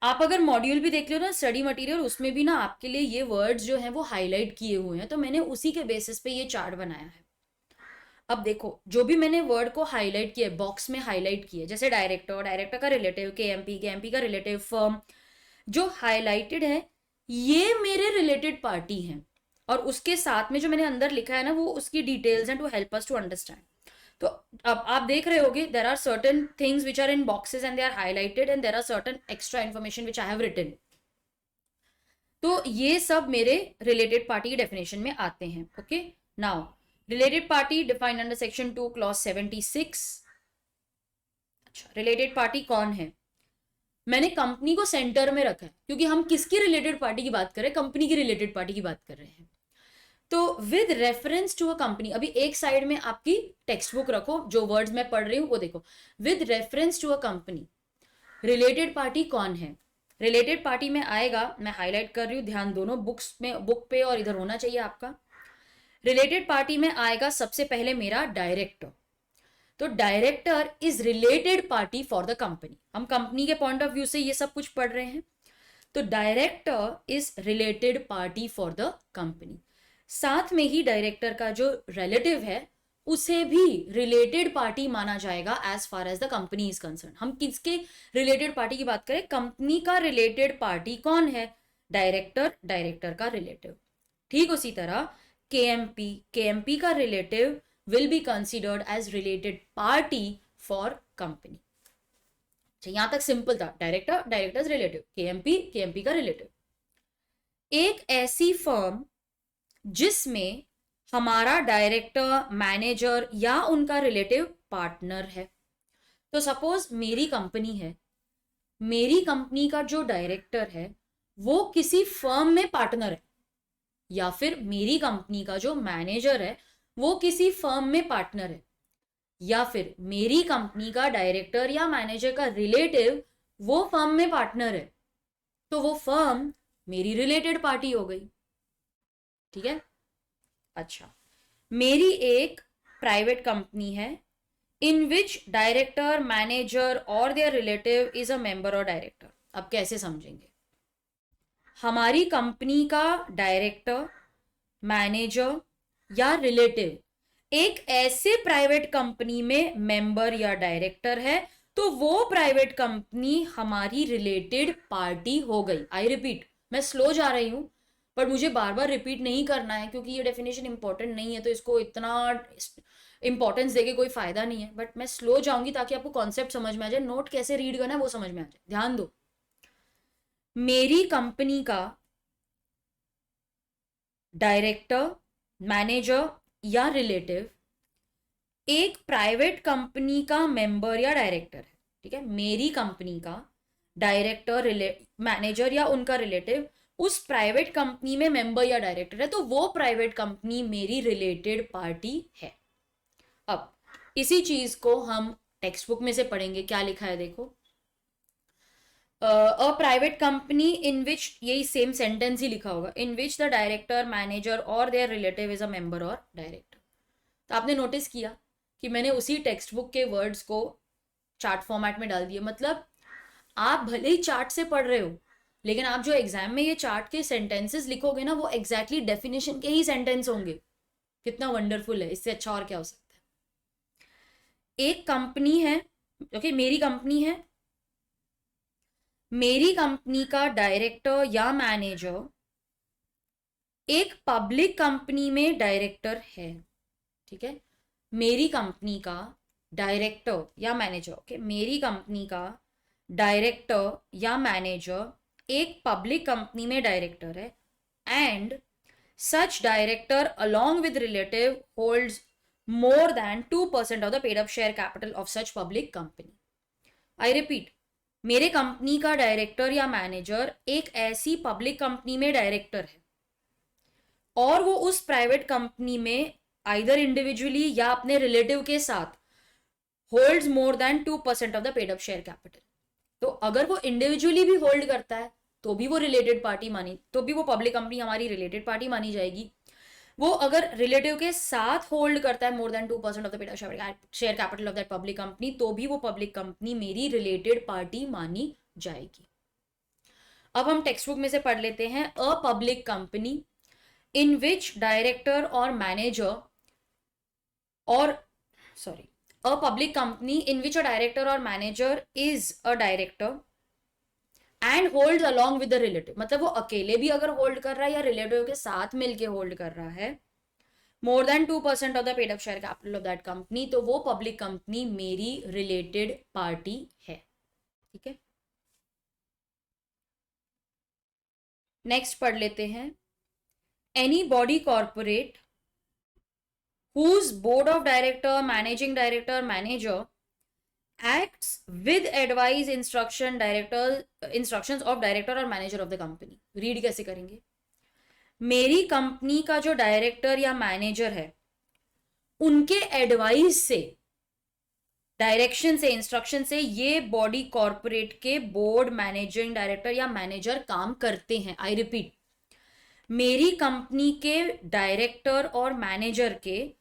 आप अगर मॉड्यूल भी देख लो ना, स्टडी मटेरियल, उसमें भी ना आपके लिए ये वर्ड्स जो हैं वो हाईलाइट किए हुए हैं, तो मैंने उसी के बेसिस पे ये चार्ट बनाया है। अब देखो, जो भी मैंने वर्ड को हाईलाइट किया, बॉक्स में हाईलाइट किया, जैसे डायरेक्टर, डायरेक्टर का रिलेटिव केएमपी, केएमपी का रिलेटिव फर्म, जो हाईलाइटेड है ये मेरे रिलेटेड पार्टी हैं, और उसके साथ में जो मैंने अंदर लिखा है ना वो उसकी डिटेल्स हैं to help us to understand. तो अब आप देख रहे होगे, there are certain things which are in boxes and they are highlighted and there are certain extra information which I have written. तो ये सब मेरे रिलेटेड पार्टी की डेफिनेशन में आते हैं। Okay, now related party defined under section 2 clause 76। अच्छा, रिलेटेड पार्टी कौन है? मैंने कंपनी को सेंटर में रखा है, क्योंकि हम किसकी रिलेटेड पार्टी की बात कर रहे हैं? कंपनी की रिलेटेड पार्टी की बात कर रहे हैं। तो with reference to a company, अभी एक साइड में आपकी टेक्स्ट बुक रखो, जो वर्ड्स मैं पढ़ रही हूं वो देखो। With reference to a company, related party कौन है? रिलेटेड पार्टी में आएगा, मैं हाईलाइट कर रही हूं, ध्यान दोनों बुक्स में, बुक पे और इधर होना चाहिए आपका। रिलेटेड पार्टी में आएगा सबसे पहले मेरा डायरेक्टर। तो director is related party for the company. हम कंपनी के पॉइंट ऑफ व्यू से ये सब कुछ पढ़ रहे हैं। तो director is related party for the company. साथ में ही डायरेक्टर का जो रिलेटिव है उसे भी रिलेटेड पार्टी माना जाएगा as far as the company is concern. हम किसके रिलेटेड पार्टी की बात करें? कंपनी का रिलेटेड पार्टी कौन है? डायरेक्टर, डायरेक्टर का रिलेटिव। ठीक उसी तरह केएमपी, केएमपी का relative will be considered as related party for company। यहां तक सिंपल था, director, directors relative, KMP, KMP का रिलेटिव। एक ऐसी फर्म जिसमें हमारा डायरेक्टर, मैनेजर या उनका रिलेटिव पार्टनर है। तो सपोज मेरी कंपनी है, मेरी कंपनी का जो डायरेक्टर है वो किसी फर्म में पार्टनर है, या फिर मेरी कंपनी का जो मैनेजर है वो किसी फर्म में पार्टनर है, या फिर मेरी कंपनी का डायरेक्टर या मैनेजर का रिलेटिव वो फर्म में पार्टनर है, तो वो फर्म मेरी रिलेटेड पार्टी हो गई। ठीक है। अच्छा, मेरी एक प्राइवेट कंपनी है इन विच डायरेक्टर, मैनेजर और there relative is a member और डायरेक्टर। अब कैसे समझेंगे? हमारी कंपनी का डायरेक्टर, मैनेजर या रिलेटिव एक ऐसे प्राइवेट कंपनी में मेंबर या डायरेक्टर है, तो वो प्राइवेट कंपनी हमारी रिलेटेड पार्टी हो गई। आई रिपीट, मैं स्लो जा रही हूं पर मुझे बार बार रिपीट नहीं करना है, क्योंकि ये डेफिनेशन इंपॉर्टेंट नहीं है, तो इसको इतना इंपॉर्टेंस देके कोई फायदा नहीं है। बट मैं स्लो जाऊंगी ताकि आपको कॉन्सेप्ट समझ में आ जाए, नोट कैसे रीड करना है वो समझ में आ जाए। ध्यान दो, मेरी कंपनी का डायरेक्टर, मैनेजर या रिलेटिव एक प्राइवेट कंपनी का मेंबर या डायरेक्टर है। ठीक है, मेरी कंपनी का डायरेक्टर, मैनेजर या उनका रिलेटिव उस प्राइवेट कंपनी में मेंबर या डायरेक्टर है, तो वो प्राइवेट कंपनी मेरी रिलेटेड पार्टी है। अब इसी चीज को हम टेक्स्ट बुक में से पढ़ेंगे। क्या लिखा है देखो, अ प्राइवेट कंपनी इन विच, यही सेम सेंटेंस ही लिखा होगा, इन विच द डायरेक्टर, मैनेजर और there relative is a member और डायरेक्टर। तो आपने नोटिस किया कि मैंने उसी टेक्स्ट बुक के वर्ड्स को चार्ट फॉर्मेट में डाल दिए। मतलब आप भले ही चार्ट से पढ़ रहे हो, लेकिन आप जो एग्जाम में ये चार्ट के सेंटेंसेस लिखोगे ना, वो एग्जैक्टली डेफिनेशन के ही सेंटेंस होंगे। कितना वंडरफुल है, इससे अच्छा और क्या हो सकता है। एक कंपनी है, ओके, मेरी कंपनी है, मेरी कंपनी का डायरेक्टर या मैनेजर एक पब्लिक कंपनी में डायरेक्टर है। ठीक है, मेरी कंपनी का डायरेक्टर या मैनेजर, ओके, मेरी कंपनी का डायरेक्टर या मैनेजर एक पब्लिक कंपनी में डायरेक्टर है, and such director along with relative holds more than 2% of the paid up share capital of such public company। I repeat, मेरे कंपनी का डायरेक्टर या मैनेजर एक ऐसी पब्लिक कंपनी में डायरेक्टर है, और वो उस प्राइवेट कंपनी में आइदर इंडिविजुअली या अपने रिलेटिव के साथ holds more than 2% of the paid up share capital. तो अगर वो इंडिविजुअली भी होल्ड करता है तो भी वो रिलेटेड पार्टी मानी, तो भी वो पब्लिक कंपनी हमारी रिलेटेड पार्टी मानी जाएगी। वो अगर रिलेटिव के साथ होल्ड करता है more than 2% of the paid up share capital of that public company, तो भी वो पब्लिक कंपनी मेरी रिलेटेड पार्टी मानी जाएगी। अब हम टेक्स्ट बुक में से पढ़ लेते हैं। A public company in which director और मैनेजर और sorry a public company in which a director और manager is a director and hold along with the relative, मतलब वो अकेले भी अगर होल्ड कर रहा है या रिलेटिव के साथ मिलके होल्ड कर रहा है more than 2% of the paid up share capital of that company, तो वो पब्लिक कंपनी मेरी रिलेटेड पार्टी है। ठीक है, नेक्स्ट पढ़ लेते हैं। Any body corporate whose board of director, managing director, manager acts with advice instructions of director और manager of the company। Read कैसे करेंगे? मेरी कंपनी का जो डायरेक्टर या मैनेजर है उनके एडवाइस से, डायरेक्शन से, इंस्ट्रक्शन से ये बॉडी कॉर्पोरेट के बोर्ड, मैनेजिंग डायरेक्टर या मैनेजर काम करते हैं। आई रिपीट, मेरी कंपनी के डायरेक्टर और मैनेजर के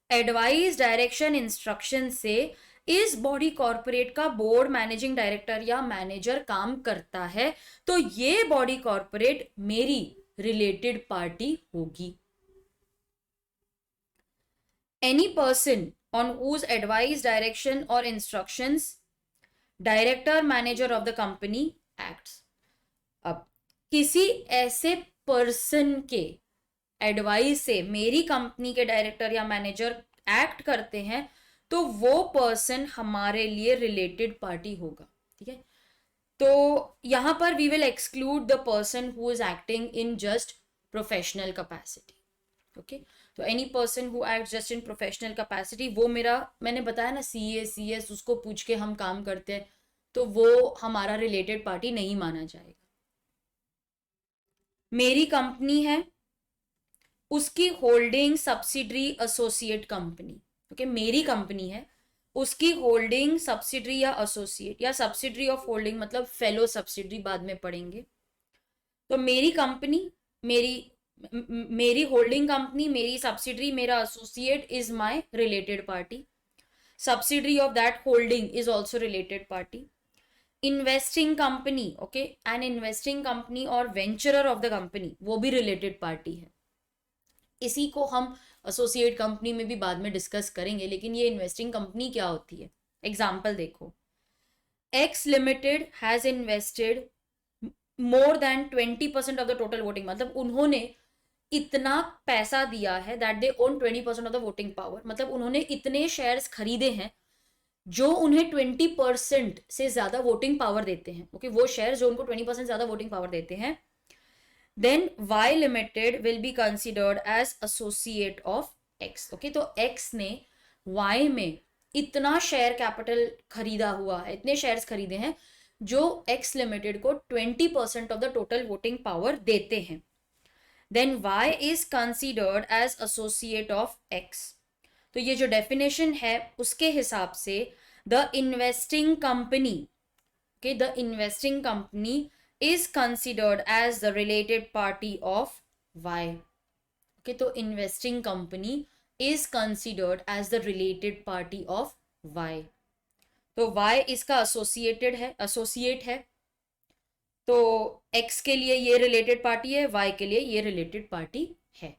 एडवाइस, डायरेक्शन, इंस्ट्रक्शन से इस बॉडी कॉर्पोरेट का बोर्ड, मैनेजिंग डायरेक्टर या मैनेजर काम करता है, तो ये बॉडी कॉर्पोरेट मेरी रिलेटेड पार्टी होगी। Any person on whose advice, direction or instructions director, manager of the company acts। अब किसी ऐसे पर्सन के एडवाइस से मेरी कंपनी के डायरेक्टर या मैनेजर एक्ट करते हैं तो वो पर्सन हमारे लिए रिलेटेड पार्टी होगा। ठीक है, तो यहां पर we will exclude the person who is acting in just professional capacity. Okay, तो any person who act just in professional capacity, वो मेरा, मैंने बताया ना सीए सीएस उसको पूछ के हम काम करते हैं, तो वो हमारा रिलेटेड पार्टी नहीं माना जाएगा। मेरी कंपनी है, उसकी holding subsidiary associate company. Okay, मेरी कंपनी है, उसकी होल्डिंग सब्सिडरी या एसोसिएट, या सब्सिडरी ऑफ होल्डिंग मतलब फेलो सब्सिडरी, बाद में पढ़ेंगे। तो मेरी कंपनी, मेरी मेरी होल्डिंग कंपनी, मेरी सब्सिडरी, मेरा associate is my related party. Subsidiary of that holding is also related party. Investing company, okay, an investing company और वेंचरर ऑफ द कंपनी, वो भी रिलेटेड पार्टी है। इसी को हम एसोसिएट कंपनी में भी बाद में डिस्कस करेंगे, लेकिन ये इन्वेस्टिंग कंपनी क्या होती है? एग्जाम्पल देखो, x limited has invested more than 20% of the total voting, मतलब उन्होंने इतना पैसा दिया है that they own 20% of the voting power, मतलब उन्होंने इतने शेयर्स खरीदे हैं जो उन्हें 20% से ज्यादा वोटिंग पावर देते हैं। ओके, वो शेयर जो उनको 20% ज्यादा वोटिंग पावर देते हैं, then Y limited will be considered as associate of X। Okay, तो X ने Y में इतना शेयर कैपिटल खरीदा हुआ है, इतने शेयर्स खरीदे हैं जो X लिमिटेड को 20% of the total voting power देते हैं, then Y is considered as associate of X। तो ये जो डेफिनेशन है उसके हिसाब से the investing company, okay, the investing company is considered as the related party of Y। okay, तो investing company is considered as the related party of Y। तो Y इसका एसोसिएटेड है, एसोसिएट है, तो X के लिए ये रिलेटेड पार्टी है, Y के लिए ये रिलेटेड पार्टी है।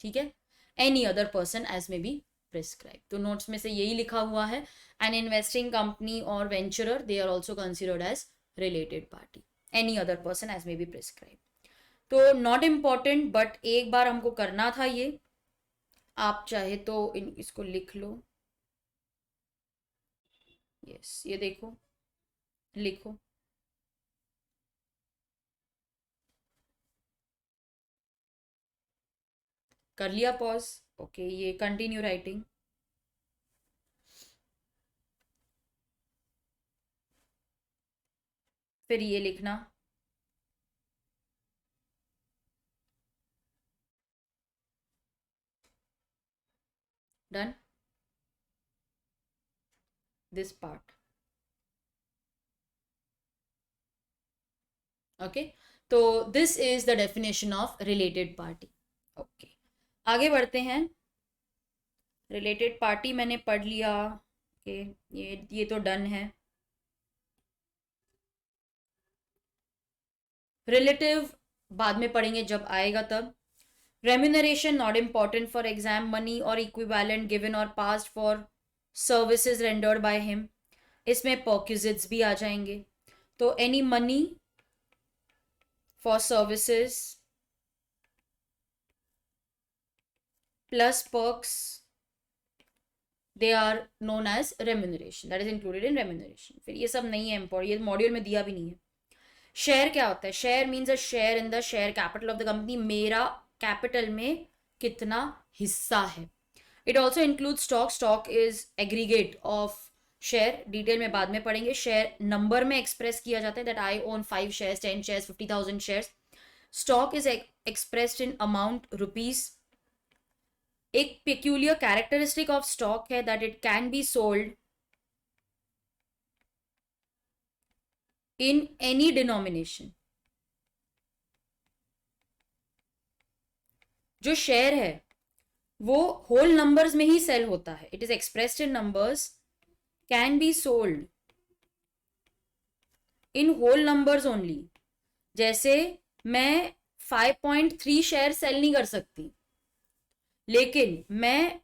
ठीक है, any other person as may be prescribe. तो नोट्स में से यही लिखा हुआ है, एन इन्वेस्टिंग कंपनी और venturer they are also considered as related party, any other person as may be prescribe. तो नॉट इम्पॉर्टेंट, बट एक बार हमको करना था ये, आप चाहे तो इसको लिख लो। यस, ये देखो, लिखो। कर लिया पॉज? ओके, ये कंटिन्यू राइटिंग। फिर ये लिखना, डन दिस पार्ट। ओके, तो this is the definition of related party. Okay, आगे बढ़ते हैं। रिलेटेड पार्टी मैंने पढ़ लिया। ओके, ये तो डन है। रिलेटिव बाद में पढ़ेंगे जब आएगा तब। Remuneration not important for exam, money और इक्विवेलेंट गिवन और passed for services rendered by him. इसमें परक्विजिट्स भी आ जाएंगे। तो any money for services plus perks, they are known as remuneration, that is included in remuneration. फिर ये सब नहीं है इम्पोर्टेंट, ये मॉड्यूल में दिया भी नहीं है। शेयर क्या होता है? Share means a share in the share capital of the company, मेरा कैपिटल में कितना हिस्सा है। It also include stock, stock is aggregate of share, detail में बाद में पढ़ेंगे। शेयर नंबर में एक्सप्रेस किया जाता है, that I own 5 shares, 10 shares, 50,000 shares। Stock is expressed in amount rupees. एक पेक्यूलियर कैरेक्टरिस्टिक ऑफ स्टॉक है that it can be sold in any denomination. जो शेयर है वो होल नंबर्स में ही सेल होता है, it is expressed in numbers, can be sold in whole numbers only. जैसे मैं 5.3 शेयर सेल नहीं कर सकती, लेकिन मैं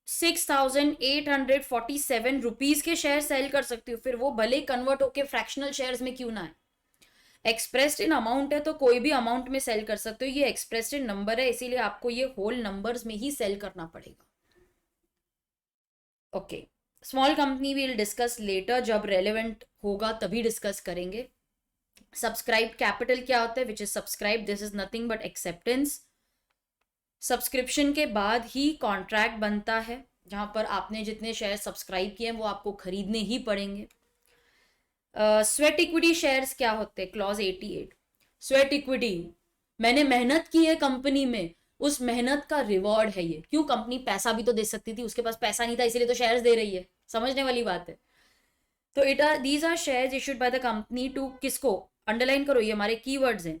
6,847 रुपीज के शेयर सेल कर सकती हूँ, फिर वो भले कन्वर्ट होके फ्रैक्शनल शेयर्स में क्यों ना है। एक्सप्रेस्ड इन अमाउंट है तो कोई भी अमाउंट में सेल कर सकते हो, ये एक्सप्रेस्ड इन नंबर है, इसीलिए आपको ये होल नंबर्स में ही सेल करना पड़ेगा। Okay, small company will discuss later, जब रेलेवेंट होगा तभी डिस्कस करेंगे। सब्सक्राइब कैपिटल क्या होता है? Which is subscribe, this is nothing but acceptance. Subscription के बाद ही कॉन्ट्रैक्ट बनता है, जहां पर आपने जितने शेयर सब्सक्राइब किए हैं वो आपको खरीदने ही पड़ेंगे। स्वेट इक्विटी शेयर्स क्या होते हैं? क्लॉज 88। स्वेट इक्विटी, मैंने मेहनत की है कंपनी में, उस मेहनत का रिवॉर्ड है ये। क्यों? कंपनी पैसा भी तो दे सकती थी, उसके पास पैसा नहीं था इसीलिए तो शेयर्स दे रही है, समझने वाली बात है। तो these are shares issued by the company to, किसको? अंडरलाइन करो, ये हमारे कीवर्ड्स हैं।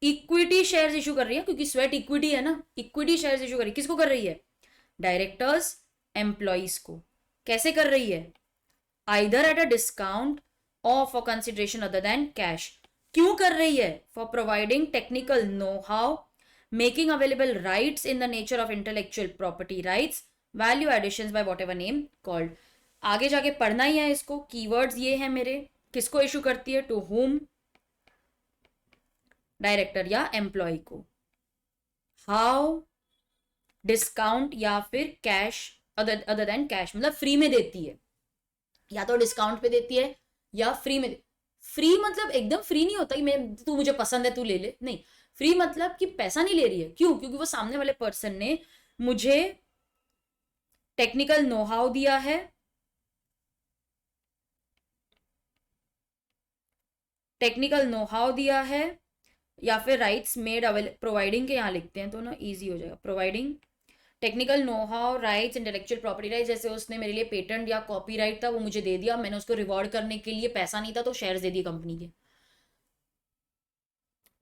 इक्विटी शेयर्स इशू कर रही है, क्योंकि स्वेट इक्विटी है ना, इक्विटी शेयर्स इशू कर रही है। किसको कर रही है? डायरेक्टर्स, एम्प्लॉइज को। कैसे कर रही है? आइदर एट अ डिस्काउंट और for consideration other than cash. क्यों कर रही है? For providing technical know how, making available rights in the nature of intellectual property rights, value additions by whatever name called. आगे जाके पढ़ना ही है इसको, कीवर्ड्स ये है मेरे। किसको इशू करती है? टू होम, डायरेक्टर या एम्प्लॉय को। हाउ, डिस्काउंट या फिर कैश, अदर देन कैश, मतलब फ्री में देती है, या तो डिस्काउंट पे देती है या फ्री में। फ्री मतलब एकदम फ्री नहीं होता कि मैं, तू मुझे पसंद है तू ले ले, नहीं। फ्री मतलब कि पैसा नहीं ले रही है। क्यों? क्योंकि वो सामने वाले पर्सन ने मुझे टेक्निकल नो हाउ दिया है, टेक्निकल नो हाउ दिया है, या फिर राइट्स मेड अवेलेबल, प्रोवाइडिंग के यहाँ लिखते हैं तो ना इजी हो जाएगा। Providing technical know how, rights, intellectual property rights. जैसे उसने मेरे लिए पेटेंट या कॉपीराइट था, वो मुझे दे दिया, मैंने उसको रिवॉर्ड करने के लिए पैसा नहीं था तो शेयर्स दे दिए कंपनी के।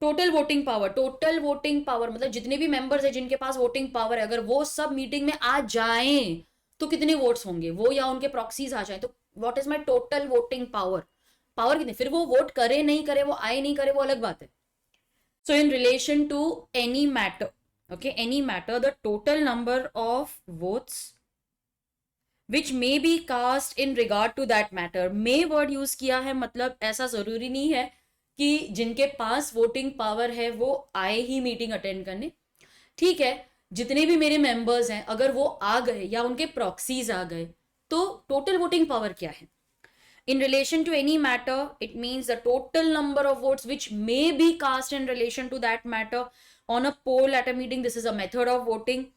Total voting power, total voting power मतलब जितने भी मेंबर्स हैं जिनके पास वोटिंग पावर है, अगर वो सब मीटिंग में आ जाएं तो कितने वोट्स होंगे? वो या उनके प्रॉक्सीज आ जाएं तो what is my total voting power. Power कितनी? फिर वो वोट करे नहीं करे, वो आए नहीं करे, वो अलग बात है। So in relation to any matter, okay, any matter, the total number of votes which may be cast in regard to that matter, may word use किया है, मतलब ऐसा जरूरी नहीं है कि जिनके पास वोटिंग पावर है वो आए ही मीटिंग अटेंड करने। ठीक है, जितने भी मेरे मेंबर्स हैं अगर वो आ गए या उनके प्रॉक्सीज आ गए तो टोटल वोटिंग पावर क्या है? In relation to any matter, it means the total number of votes which may be cast in relation to that matter on a poll at a meeting. This is a method of voting.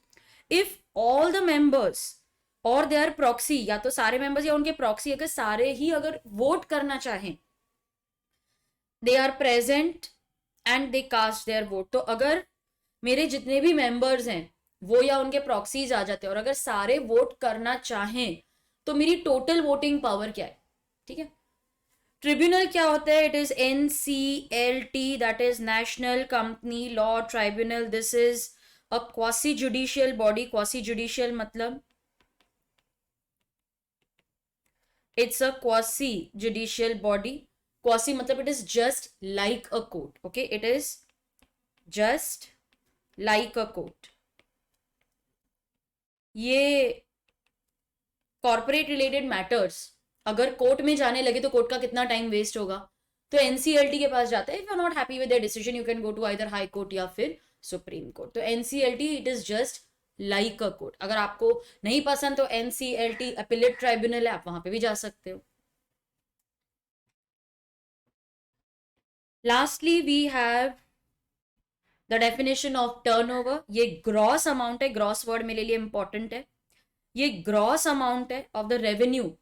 If all the members or their proxy, या तो सारे members या उनके proxy अगर सारे ही अगर vote करना चाहें, they are present and they cast their vote, तो अगर मेरे जितने भी members हैं वो या उनके proxies आ जाते हैं और अगर सारे vote करना चाहें तो मेरी टोटल वोटिंग पावर क्या है, ठीक है। ट्रिब्यूनल क्या होता है, it is NCLT, that is national company law tribunal. This is a quasi judicial body. Quasi judicial मतलब it's a quasi judicial body. Quasi मतलब it is just like a court, okay, it is just like a court. ये कॉर्पोरेट रिलेटेड मैटर्स अगर कोर्ट में जाने लगे तो कोर्ट का कितना टाइम वेस्ट होगा, तो NCLT के पास जाता है। If you are not happy with the decision you can go to either high court या फिर सुप्रीम कोर्ट। तो NCLT it is just like a court. अगर आपको नहीं पसंद तो NCLT अपीलेट ट्राइब्यूनल है, आप वहां पे भी जा सकते हो। Lastly we have the definition of turnover. ये ग्रॉस अमाउंट है, ग्रॉस वर्ड मेरे लिए इंपॉर्टेंट है। ये ग्रॉस अमाउंट है of the revenue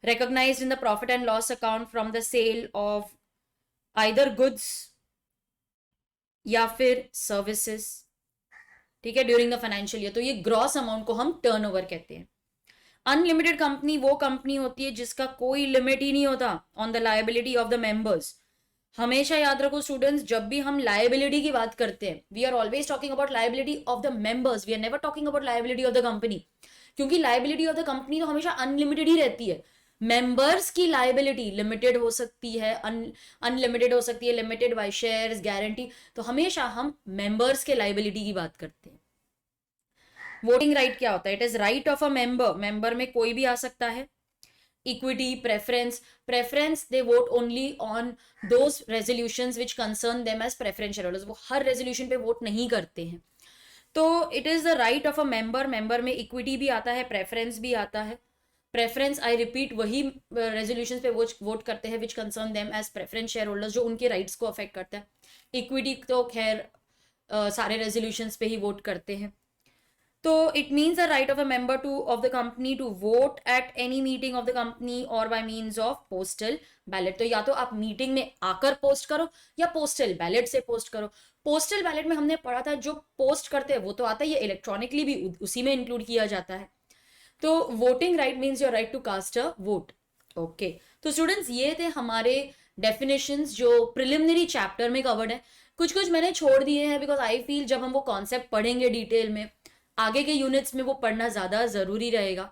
recognized in the profit and loss account from the sale of either goods या फिर सर्विसेज, ठीक है, ड्यूरिंग द फाइनेंशियल ईयर। तो ये ग्रॉस अमाउंट को हम टर्नओवर कहते हैं। अनलिमिटेड कंपनी वो कंपनी होती है जिसका कोई लिमिट ही नहीं होता on the liability of the members. हमेशा याद रखो स्टूडेंट्स, जब भी हम लायबिलिटी की बात करते हैं we are always talking about liability of the members, we are never talking about liability of the company. क्योंकि लायबिलिटी ऑफ द कंपनी तो हमेशा अनलिमिटेड ही रहती है। मेंबर्स की लायबिलिटी लिमिटेड हो सकती है, अनलिमिटेड हो सकती है, लिमिटेड बाय शेयर्स, गारंटी। तो हमेशा हम मेंबर्स के लायबिलिटी की बात करते हैं। वोटिंग राइट क्या होता है, it is right of a member. Member में कोई भी आ सकता है। Equity, preference, preference they vote only on those resolutions which concern them as preferential holders. वो हर रेजोल्यूशन पे वोट नहीं करते हैं। तो it is the right of a member. Member में इक्विटी भी आता है, प्रेफरेंस भी आता है। प्रेफरेंस आई रिपीट वही रेजोल्यूशन पे वोट करते हैं which concern them as preference share holders, जो उनके राइट्स को अफेक्ट करता है। इक्विटी तो खैर सारे रेजोल्यूशंस पे ही वोट करते हैं। तो it means the right of a member to of the company to vote at any meeting of the company और by means of postal ballot. तो या तो आप मीटिंग में आकर पोस्ट करो या पोस्टल बैलेट से पोस्ट करो। पोस्टल बैलेट में हमने पढ़ा था जो पोस्ट करते हैं वो तो आता है, ये इलेक्ट्रॉनिकली भी उसी में इंक्लूड किया जाता है। तो voting right means your right to cast a vote. Okay, तो स्टूडेंट्स ये थे हमारे डेफिनेशंस जो प्रिलिमिनरी चैप्टर में कवर्ड है। कुछ कुछ मैंने छोड़ दिए हैं बिकॉज आई फील जब हम वो कॉन्सेप्ट पढ़ेंगे डिटेल में आगे के यूनिट्स में वो पढ़ना ज़्यादा ज़रूरी रहेगा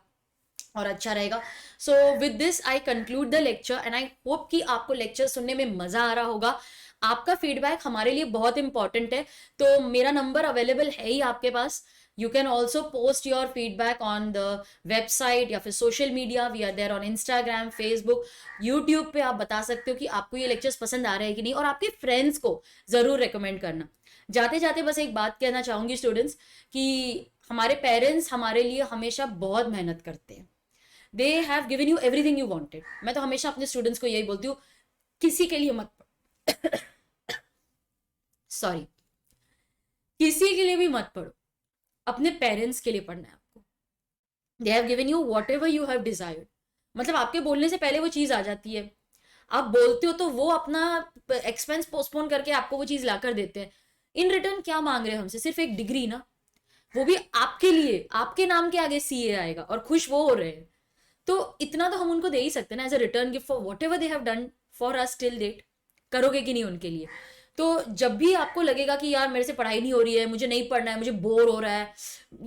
और अच्छा रहेगा। So with this I conclude the lecture and I hope कि आपको लेक्चर सुनने में मज़ा आ रहा होगा। आपका फीडबैक हमारे लिए बहुत इंपॉर्टेंट है, तो मेरा नंबर अवेलेबल है ही आपके पास। You can also post your feedback on the website या फिर social media. We are there on Instagram, Facebook, YouTube पे आप बता सकते हो कि आपको ये लेक्चर्स पसंद आ रहे हैं कि नहीं, और आपके फ्रेंड्स को ज़रूर रिकमेंड करना। जाते जाते बस एक बात कहना चाहूँगी स्टूडेंट्स कि हमारे पेरेंट्स हमारे लिए हमेशा बहुत मेहनत करते हैं। They have given you everything you wanted. मैं तो हमेशा अपने स्टूडेंट्स को यही बोलती हूँ, किसी के लिए मत सॉरी किसी के लिए भी मत पढ़ो, अपने पेरेंट्स के लिए पढ़ना है आपको। They have given you what ever you have desired. मतलब आपके बोलने से पहले वो चीज़ आ जाती है, आप बोलते हो तो वो अपना एक्सपेंस पोस्टपोन करके आपको वो चीज़ ला कर देते हैं। इन रिटर्न क्या मांग रहे हैं हमसे, सिर्फ एक डिग्री ना, वो भी आपके लिए, आपके नाम के आगे CA आएगा और खुश वो हो रहे हैं। तो इतना तो हम उनको दे ही सकते हैं ना as a return gift for whatever they have done for us till date. करोगे कि नहीं उनके लिए? तो जब भी आपको लगेगा कि यार मेरे से पढ़ाई नहीं हो रही है, मुझे नहीं पढ़ना है, मुझे बोर हो रहा है,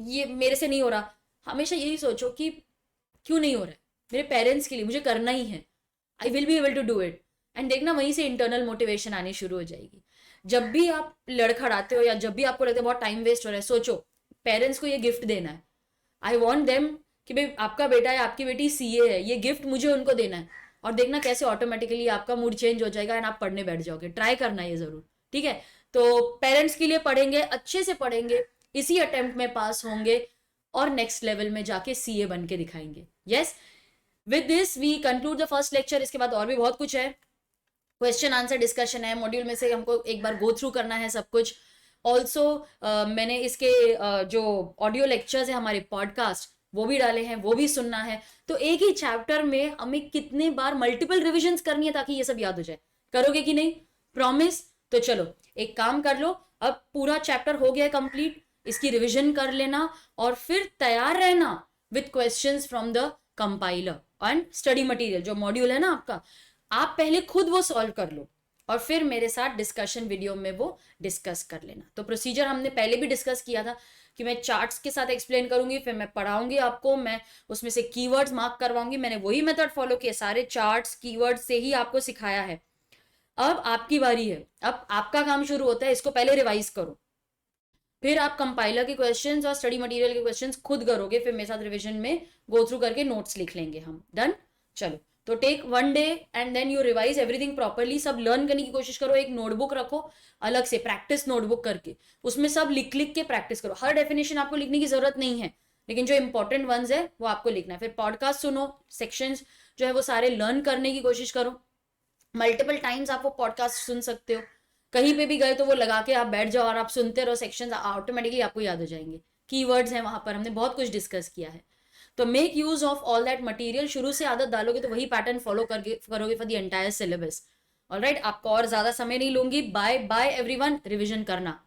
ये मेरे से नहीं हो रहा, हमेशा यही सोचो कि क्यों नहीं हो रहा है, मेरे पेरेंट्स के लिए मुझे करना ही है, I will be able to do it. And देखना वहीं से इंटरनल मोटिवेशन आनी शुरू हो जाएगी। जब भी आप लड़खड़ाते हो या जब भी आपको लगता है बहुत टाइम वेस्ट हो रहा है, सोचो पेरेंट्स को ये गिफ्ट देना है। आई वॉन्ट देम कि भाई आपका बेटा या आपकी बेटी CA है, ये गिफ्ट मुझे उनको देना है। और देखना कैसे ऑटोमेटिकली आपका मूड चेंज हो जाएगा एंड आप पढ़ने बैठ जाओगे। ट्राई करना ये जरूर, ठीक है। तो पेरेंट्स के लिए पढ़ेंगे, अच्छे से पढ़ेंगे, इसी अटेम्प्ट में पास होंगे और नेक्स्ट लेवल में जाके CA बन के दिखाएंगे। Yes, with this we conclude the first lecture. इसके बाद और भी बहुत कुछ है, क्वेश्चन आंसर डिस्कशन है, मॉड्यूल में से हमको एक बार गो थ्रू करना है सब कुछ। ऑल्सो मैंने इसके जो ऑडियो लेक्चर्स है हमारे पॉडकास्ट वो भी डाले हैं, वो भी सुनना है। तो एक ही चैप्टर में हमें कितने बार मल्टीपल रिविजन्स करनी है ताकि ये सब याद हो जाए। करोगे कि नहीं? प्रॉमिस? तो चलो एक काम कर लो, अब पूरा चैप्टर हो गया कंप्लीट, इसकी रिविजन कर लेना और फिर तैयार रहना with questions from the compiler and study material, जो मॉड्यूल है ना आपका, आप पहले खुद वो सॉल्व कर लो और फिर मेरे साथ डिस्कशन वीडियो में वो डिस्कस कर लेना। तो प्रोसीजर हमने पहले भी डिस्कस किया था कि मैं चार्ट्स के साथ एक्सप्लेन करूंगी, फिर मैं पढ़ाऊंगी आपको, मैं उसमें से कीवर्ड्स मार्क करवाऊंगी। मैंने वही मेथड फॉलो किया, सारे चार्ट्स कीवर्ड्स से ही आपको सिखाया है। अब आपकी बारी है, अब आपका काम शुरू होता है, इसको पहले रिवाइज करो, फिर आप कंपाइलर के क्वेश्चंस और स्टडी मटेरियल के क्वेश्चंस खुद करोगे, फिर मेरे साथ रिवीजन में गो थ्रू करके नोट्स लिख लेंगे हम। डन? चलो, तो take 1 day and then you revise everything properly. सब लर्न करने की कोशिश करो, एक नोटबुक रखो अलग से, प्रैक्टिस नोटबुक करके, उसमें सब लिख लिख के प्रैक्टिस करो। हर डेफिनेशन आपको लिखने की जरूरत नहीं है, लेकिन जो इंपॉर्टेंट वंस है वो आपको लिखना है। फिर पॉडकास्ट सुनो, सेक्शंस जो है वो सारे लर्न करने की कोशिश करो। मल्टीपल टाइम्स आप वो पॉडकास्ट सुन सकते हो, कहीं पे भी गए तो वो लगा के आप बैठ जाओ और आप सुनते रहो, सेक्शंस ऑटोमेटिकली आपको याद हो जाएंगे। कीवर्ड्स हैं वहां पर, हमने बहुत कुछ डिस्कस किया है। तो make use of all that material. शुरू से आदत डालोगे तो वही पैटर्न फॉलो करोगे for the entire syllabus. Alright, आपको और ज्यादा समय नहीं लूंगी। बाय बाय एवरीवन, रिवीजन करना।